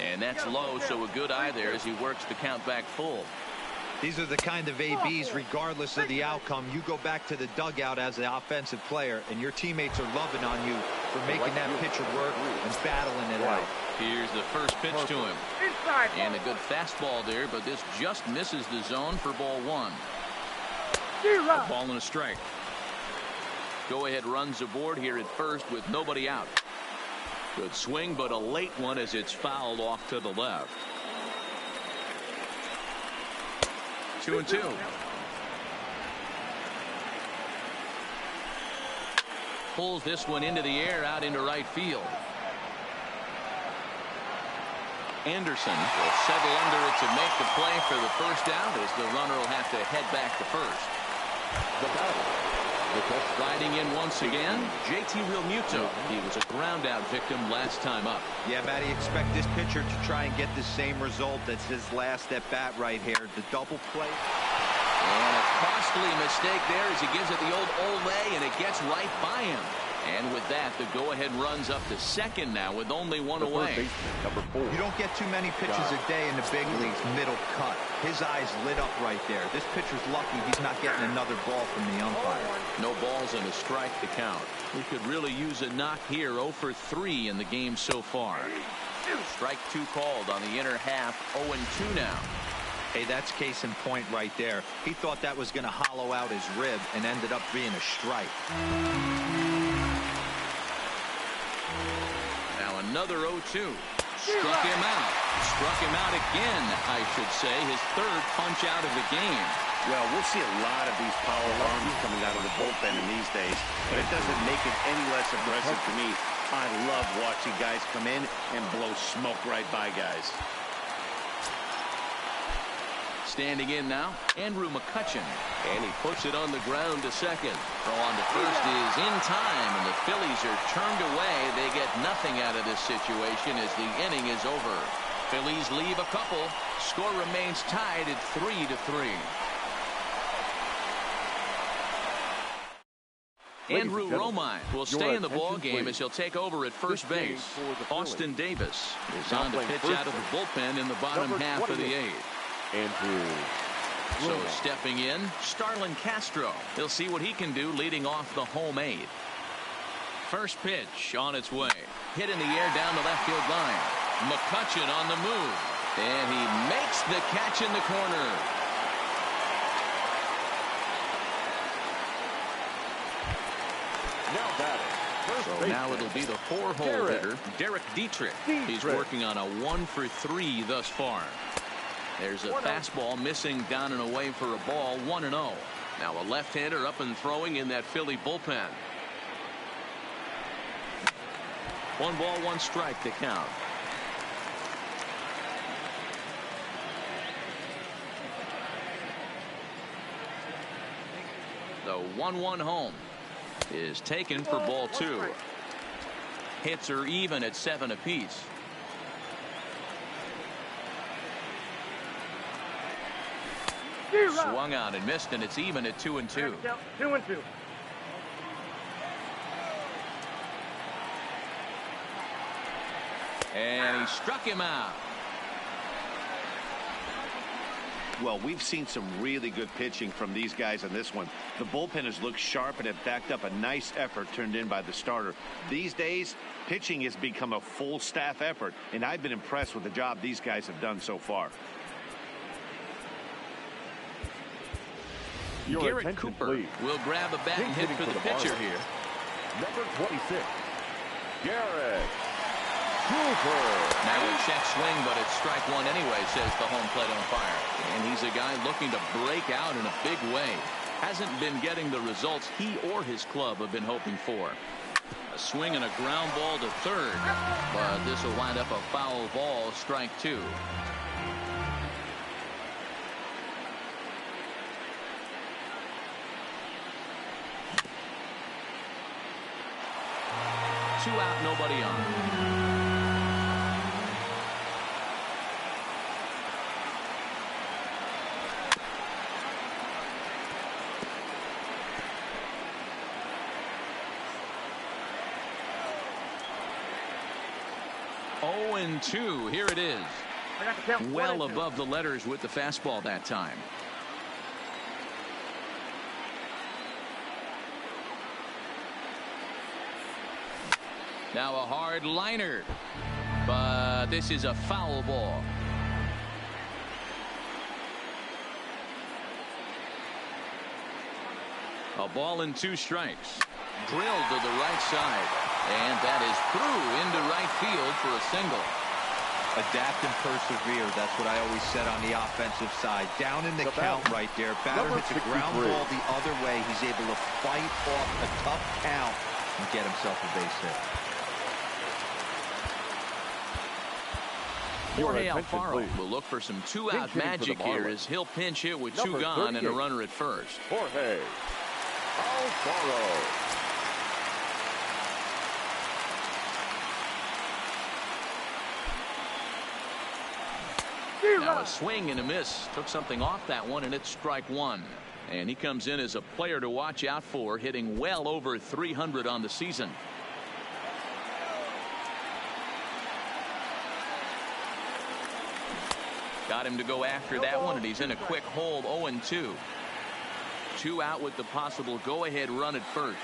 Speaker 1: And that's low, so a good eye there as he works the count back full.
Speaker 4: These are the kind of ABs, regardless of the outcome. You go back to the dugout as the offensive player, and your teammates are loving on you for making that pitcher work and battling it out.
Speaker 1: Here's the first pitch to him. And a good fastball there, but this just misses the zone for ball 1. A ball and a strike. Go-ahead runs aboard here at first with nobody out. Good swing, but a late one as it's fouled off to the left. 2-2. Pulls this one into the air out into right field. Anderson will settle under it to make the play for the first out as the runner will have to head back to first.
Speaker 3: The battle.
Speaker 1: Riding in once again, JT Realmuto. He was a ground out victim last time up.
Speaker 4: Yeah, Matty, expect this pitcher to try and get the same result as his last at bat right here. The double play.
Speaker 1: And a costly mistake there as he gives it the old Olay, and it gets right by him. And with that, the go-ahead runs up to second now with only one away.
Speaker 3: Number 4.
Speaker 4: You don't get too many pitches a day in the big leagues middle cut. His eyes lit up right there. This pitcher's lucky he's not getting another ball from the umpire.
Speaker 1: No balls and a strike to count. We could really use a knock here. 0 for 3 in the game so far. Strike 2 called on the inner half. 0-2 now.
Speaker 4: Hey, that's case in point right there. He thought that was going to hollow out his rib and ended up being a strike.
Speaker 1: Now another 0-2. Struck him out. Struck him out again, I should say. His third punch out of the game.
Speaker 2: Well, we'll see a lot of these power arms coming out of the bullpen in these days, but it doesn't make it any less aggressive to me. I love watching guys come in and blow smoke right by guys.
Speaker 1: Standing in now, Andrew McCutchen. And he puts it on the ground to second. Throw on to first is in time, and the Phillies are turned away. They get nothing out of this situation as the inning is over. Phillies leave a couple. Score remains tied at 3-3. Andrew Romine will stay in the ball game as he'll take over at first base. Austin Davis is on to pitch out of the bullpen in the bottom half of the 8th.
Speaker 3: Andrew.
Speaker 1: So stepping in, Starlin Castro. He'll see what he can do leading off the home 8th. First pitch on its way. Hit in the air down the left field line. McCutchen on the move. And he makes the catch in the corner. So now it'll be the 4-hole hitter, Derek Dietrich. He's working on a 1 for 3 thus far. There's a fastball missing down and away for a ball. 1-0. Now a left-hander up and throwing in that Philly bullpen. 1 ball, 1 strike to count. The 1-1 home is taken for ball 2. Hits are even at 7 apiece. Swung out and missed, and it's even at 2-2.
Speaker 6: 2-2.
Speaker 1: And he struck him out.
Speaker 2: Well, we've seen some really good pitching from these guys on this one. The bullpen has looked sharp and have backed up a nice effort turned in by the starter. These days, pitching has become a full staff effort, and I've been impressed with the job these guys have done so far.
Speaker 1: Garrett Cooper will grab a bat and hit for the pitcher here.
Speaker 3: Number 26, Garrett Cooper.
Speaker 1: Now a check swing, but it's strike 1 anyway, says the home plate umpire. And he's a guy looking to break out in a big way. Hasn't been getting the results he or his club have been hoping for. A swing and a ground ball to third, but this will wind up a foul ball, strike 2. Two out, nobody on. And 2. Here it is. Well above the letters with the fastball that time. Now a hard liner, but this is a foul ball. A ball and 2 strikes. Drilled to the right side, and that is through into right field for a single.
Speaker 4: Adapt and persevere. That's what I always said on the offensive side. Down in the count right there. Batter hits a ground ball the other way. He's able to fight off a tough count and get himself a base hit.
Speaker 1: Jorge Alfaro will look for some 2-out magic here as he'll pinch hit with 2 gone and a runner at first.
Speaker 3: Jorge Alfaro.
Speaker 1: Now a swing and a miss. Took something off that one, and it's strike one. And he comes in as a player to watch out for, hitting well over 300 on the season. Got him to go after that one, and he's in a quick hole. 0-2. 2 out with the possible go-ahead run at first.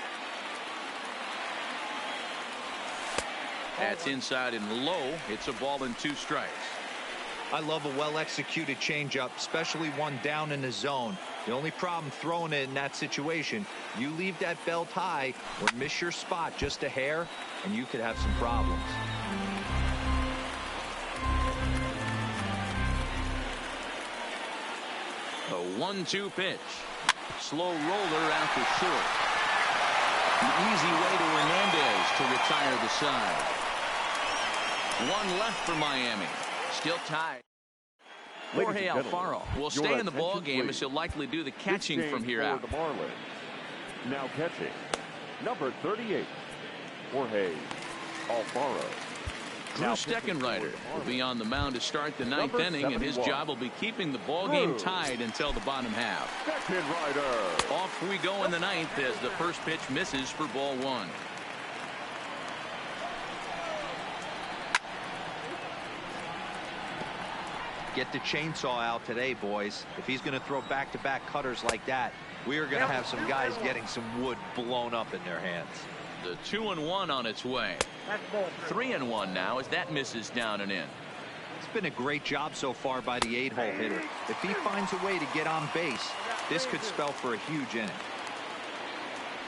Speaker 1: That's inside and low. It's a ball and 2 strikes.
Speaker 4: I love a well-executed changeup, especially one down in the zone. The only problem throwing it in that situation, you leave that belt high or miss your spot just a hair, and you could have some problems.
Speaker 1: A 1-2 pitch. Slow roller out to short. The easy way to Hernandez to retire the side. 1 left for Miami. Still tied. Jorge Alfaro will stay in the ball game as he'll likely do the catching from here out.
Speaker 3: The Marlins. Now catching, number 38, Jorge Alfaro.
Speaker 1: Drew Steckenrider will be on the mound to start the 9th inning, and his job will be keeping the ball game tied until the bottom half.
Speaker 3: Steckenrider.
Speaker 1: Off we go in the 9th as the first pitch misses for ball 1.
Speaker 4: Get the chainsaw out today, boys. If he's going to throw back-to-back cutters like that, we are going to have some guys getting some wood blown up in their hands.
Speaker 1: The 2-1 on its way. 3-1 now as that misses down and in.
Speaker 4: It's been a great job so far by the 8-hole hitter. If he finds a way to get on base, this could spell for a huge inning.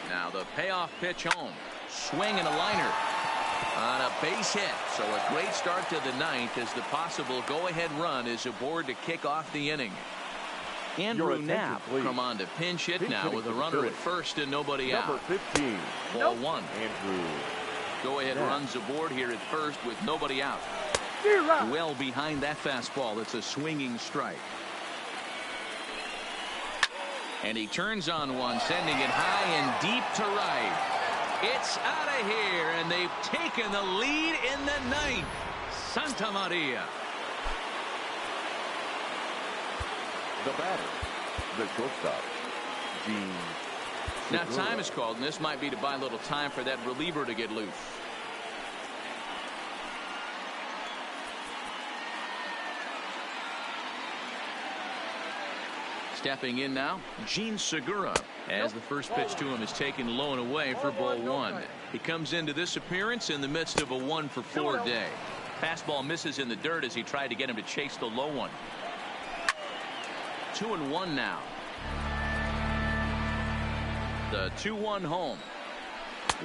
Speaker 1: Now the payoff pitch home. Swing and a liner on a base hit. So a great start to the 9th as the possible go-ahead run is aboard to kick off the inning. Andrew Knapp come on to pinch hit now with a runner at first and nobody out.
Speaker 3: Number 15.
Speaker 1: Ball 1.
Speaker 3: Andrew.
Speaker 1: Go-ahead runs aboard here at first with nobody out. Well behind that fastball. It's a swinging strike. And he turns on one, sending it high and deep to right. It's out of here, and they've taken the lead in the 9th. Santa Maria.
Speaker 3: The batter, the shortstop, Gene.
Speaker 1: Now time is called, and this might be to buy a little time for that reliever to get loose. Stepping in now, Gene Segura, as the first pitch to him is taken low and away for ball 1. He comes into this appearance in the midst of a 1-for-4 day. Fastball misses in the dirt as he tried to get him to chase the low one. 2-1 now. The 2-1 home.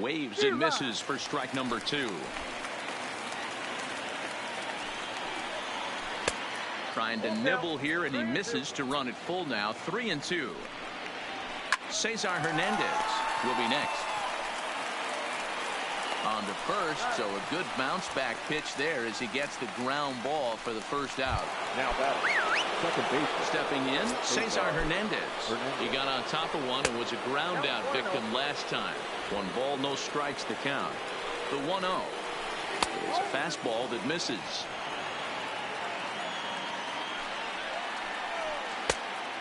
Speaker 1: Waves and misses for strike number 2. Trying to nibble here, and he misses to run it full now. 3-2. Cesar Hernandez will be next. On to first, so a good bounce back pitch there as he gets the ground ball for the first out.
Speaker 3: Now batter, second baseman.
Speaker 1: Stepping in, Cesar Hernandez. He got on top of one and was a ground out victim last time. 1 ball, no strikes to count. The 1-0 is a fastball that misses.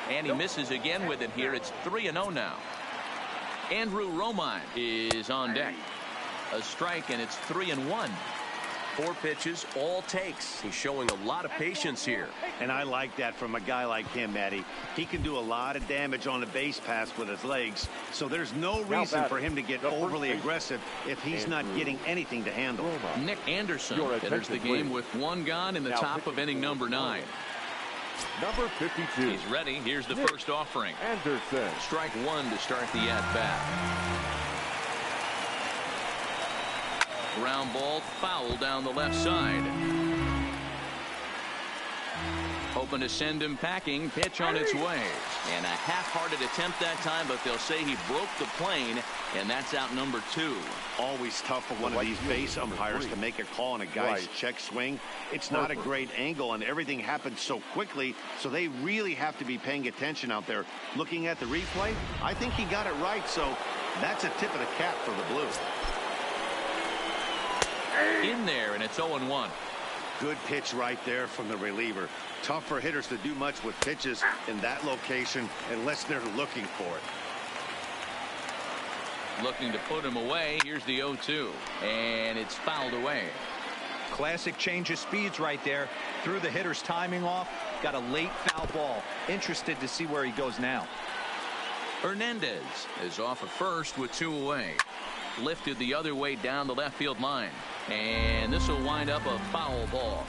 Speaker 1: And he misses again with it here. It's 3-0 now. Andrew Romine is on deck. A strike, and it's 3-1. 4 pitches, all takes. He's showing a lot of patience here.
Speaker 2: And I like that from a guy like him, Matty. He can do a lot of damage on the base pass with his legs, so there's no reason for him to get overly aggressive if he's not getting anything to handle.
Speaker 1: Nick Anderson enters the game with 1 gone in the top of inning number 9.
Speaker 3: Number 52.
Speaker 1: He's ready. Here's the first offering.
Speaker 3: Anderson.
Speaker 1: Strike 1 to start the at-bat. Ground ball foul down the left side. Hoping to send him packing. Pitch on its way. And a half-hearted attempt that time, but they'll say he broke the plane, and that's out number 2.
Speaker 2: Always tough for one of these base umpires to make a call on a guy's check swing. It's not a great angle, and everything happens so quickly, so they really have to be paying attention out there. Looking at the replay, I think he got it right, so that's a tip of the cap for the Blue.
Speaker 1: In there, and it's 0-1.
Speaker 2: Good pitch right there from the reliever. Tough for hitters to do much with pitches in that location unless they're looking for it.
Speaker 1: Looking to put him away. Here's the 0-2. And it's fouled away.
Speaker 4: Classic change of speeds right there. Threw the hitter's timing off. Got a late foul ball. Interested to see where he goes now.
Speaker 1: Hernandez is off of first with 2 away. Lifted the other way down the left field line. And this will wind up a foul ball.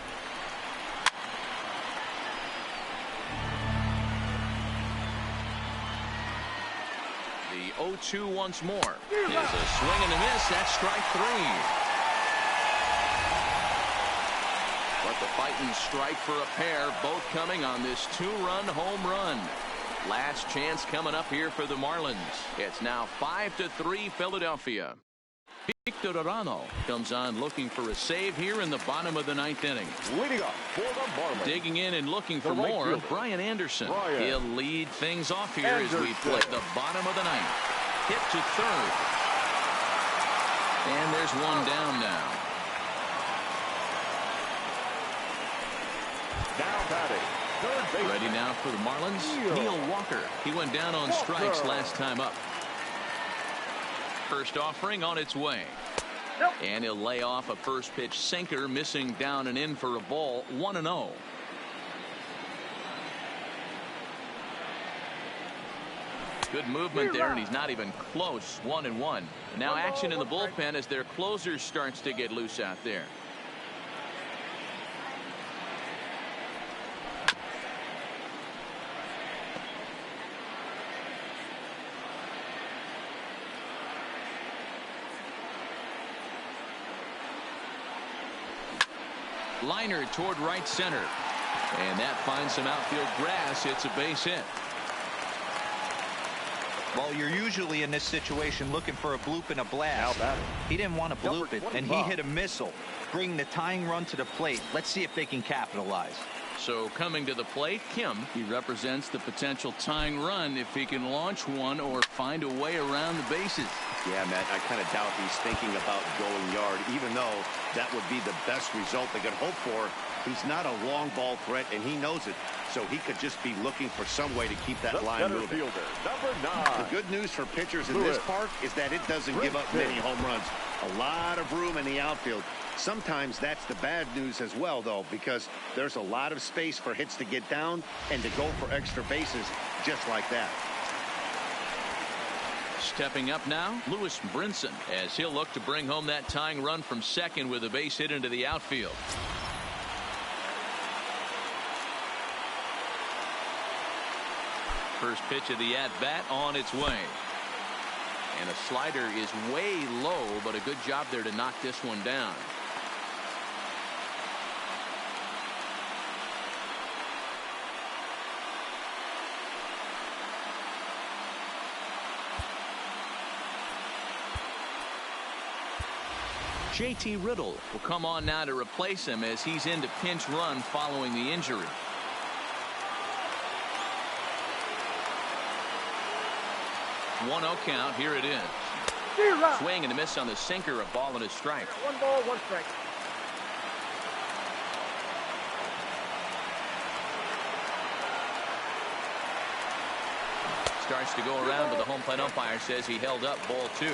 Speaker 1: The 0-2 once more. Is a swing and a miss. That's strike 3. But the fighting strike for a pair, both coming on this 2-run home run. Last chance coming up here for the Marlins. It's now 5-3 Philadelphia. Victor comes on looking for a save here in the bottom of the 9th inning.
Speaker 3: Leading up for the Marlins.
Speaker 1: Digging in and looking for
Speaker 3: right
Speaker 1: more,
Speaker 3: fielder,
Speaker 1: Brian Anderson.
Speaker 3: Brian
Speaker 1: He'll lead things off here as we play the bottom of the 9th. Hit to third. And there's one down now.
Speaker 3: Now batting, third base.
Speaker 1: Ready now for the Marlins. Neil Walker. He went down on strikes last time up. First offering on its way. And he'll lay off a first pitch sinker, missing down and in for a ball. 1-0. Good movement there, and he's not even close. 1-1. Now action in the bullpen as their closer starts to get loose out there. Liner toward right center. And that finds some outfield grass. It's a base hit.
Speaker 4: Well, you're usually in this situation looking for a bloop and a blast. He didn't want to bloop it, and he hit a missile, bringing the tying run to the plate. Let's see if they can capitalize.
Speaker 1: So coming to the plate, Kim. He represents the potential tying run if he can launch one or find a way around the bases.
Speaker 2: Yeah, Matt, I kind of doubt he's thinking about going yard, even though that would be the best result they could hope for. He's not a long ball threat, and he knows it, so he could just be looking for some way to keep that line moving.
Speaker 3: Fielder, number 9.
Speaker 2: The good news for pitchers in this park is that it doesn't give up many home runs. A lot of room in the outfield. Sometimes that's the bad news as well, though, because there's a lot of space for hits to get down and to go for extra bases just like that.
Speaker 1: Stepping up now, Lewis Brinson, as he'll look to bring home that tying run from second with a base hit into the outfield. First pitch of the at-bat on its way. And a slider is way low, but a good job there to knock this one down. JT Riddle will come on now to replace him as he's into pinch run following the injury. One 0 count. Here it is. Swing and a miss on the sinker. A ball and a strike.
Speaker 6: 1 ball, 1 strike.
Speaker 1: Starts to go around, but the home plate umpire says he held up ball 2.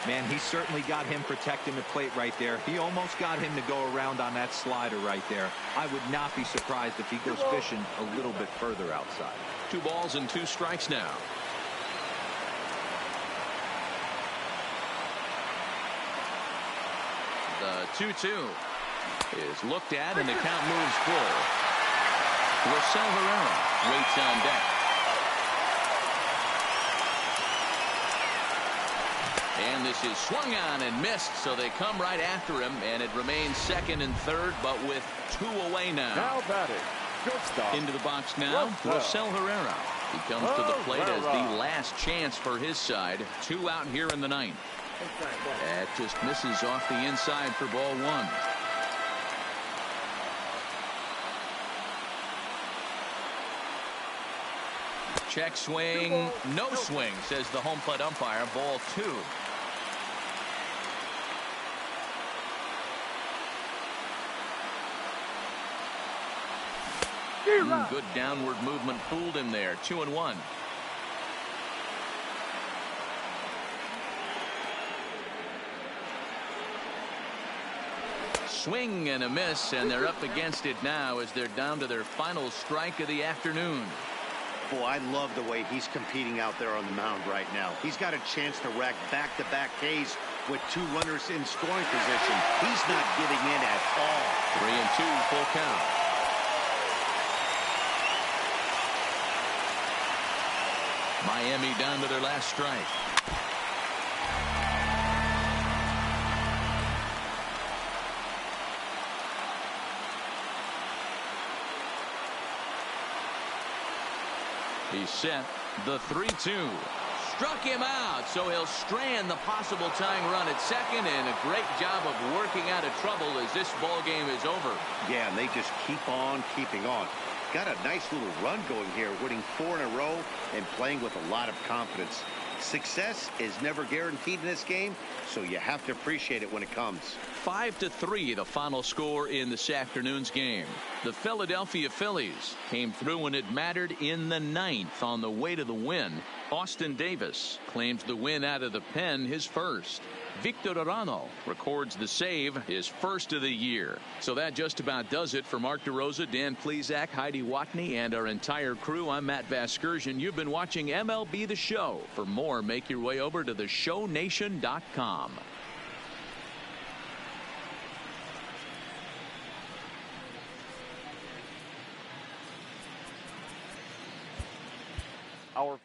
Speaker 4: Man, he certainly got him protecting the plate right there. He almost got him to go around on that slider right there. I would not be surprised if he goes fishing a little bit further outside.
Speaker 1: 2 balls and 2 strikes now. The 2-2 is looked at, and the count moves full. Rosell Herrera waits on deck. And this is swung on and missed, so they come right after him, and it remains second and third, but with 2 away now.
Speaker 3: Now batting, shortstop.
Speaker 1: Into the box now, Rosell Herrera. He comes to the plate as the last chance for his side. 2 out here in the 9th. That just misses off the inside for ball 1. Check swing, no swing, says the home plate umpire. Ball 2. Good downward movement fooled him there. 2-1. Swing and a miss, and they're up against it now as they're down to their final strike of the afternoon.
Speaker 2: Boy, I love the way he's competing out there on the mound right now. He's got a chance to rack back-to-back Ks with 2 runners in scoring position. He's not giving in at all.
Speaker 1: 3-2, full count. Miami down to their last strike. He's set. The 3-2. Struck him out, so he'll strand the possible tying run at second, and a great job of working out of trouble as this ball game is over.
Speaker 2: Yeah, and they just keep on keeping on. Got a nice little run going here, winning 4 in a row and playing with a lot of confidence. Success is never guaranteed in this game, so you have to appreciate it when it comes.
Speaker 1: 5-3, the final score in this afternoon's game. The Philadelphia Phillies came through when it mattered in the 9th on the way to the win. Austin Davis claims the win out of the pen, his first. Victor records the save, his first of the year. So that just about does it for Mark DeRosa, Dan Plesac, Heidi Watney, and our entire crew. I'm Matt Vasgersian. You've been watching MLB The Show. For more, make your way over to theshownation.com.
Speaker 3: Our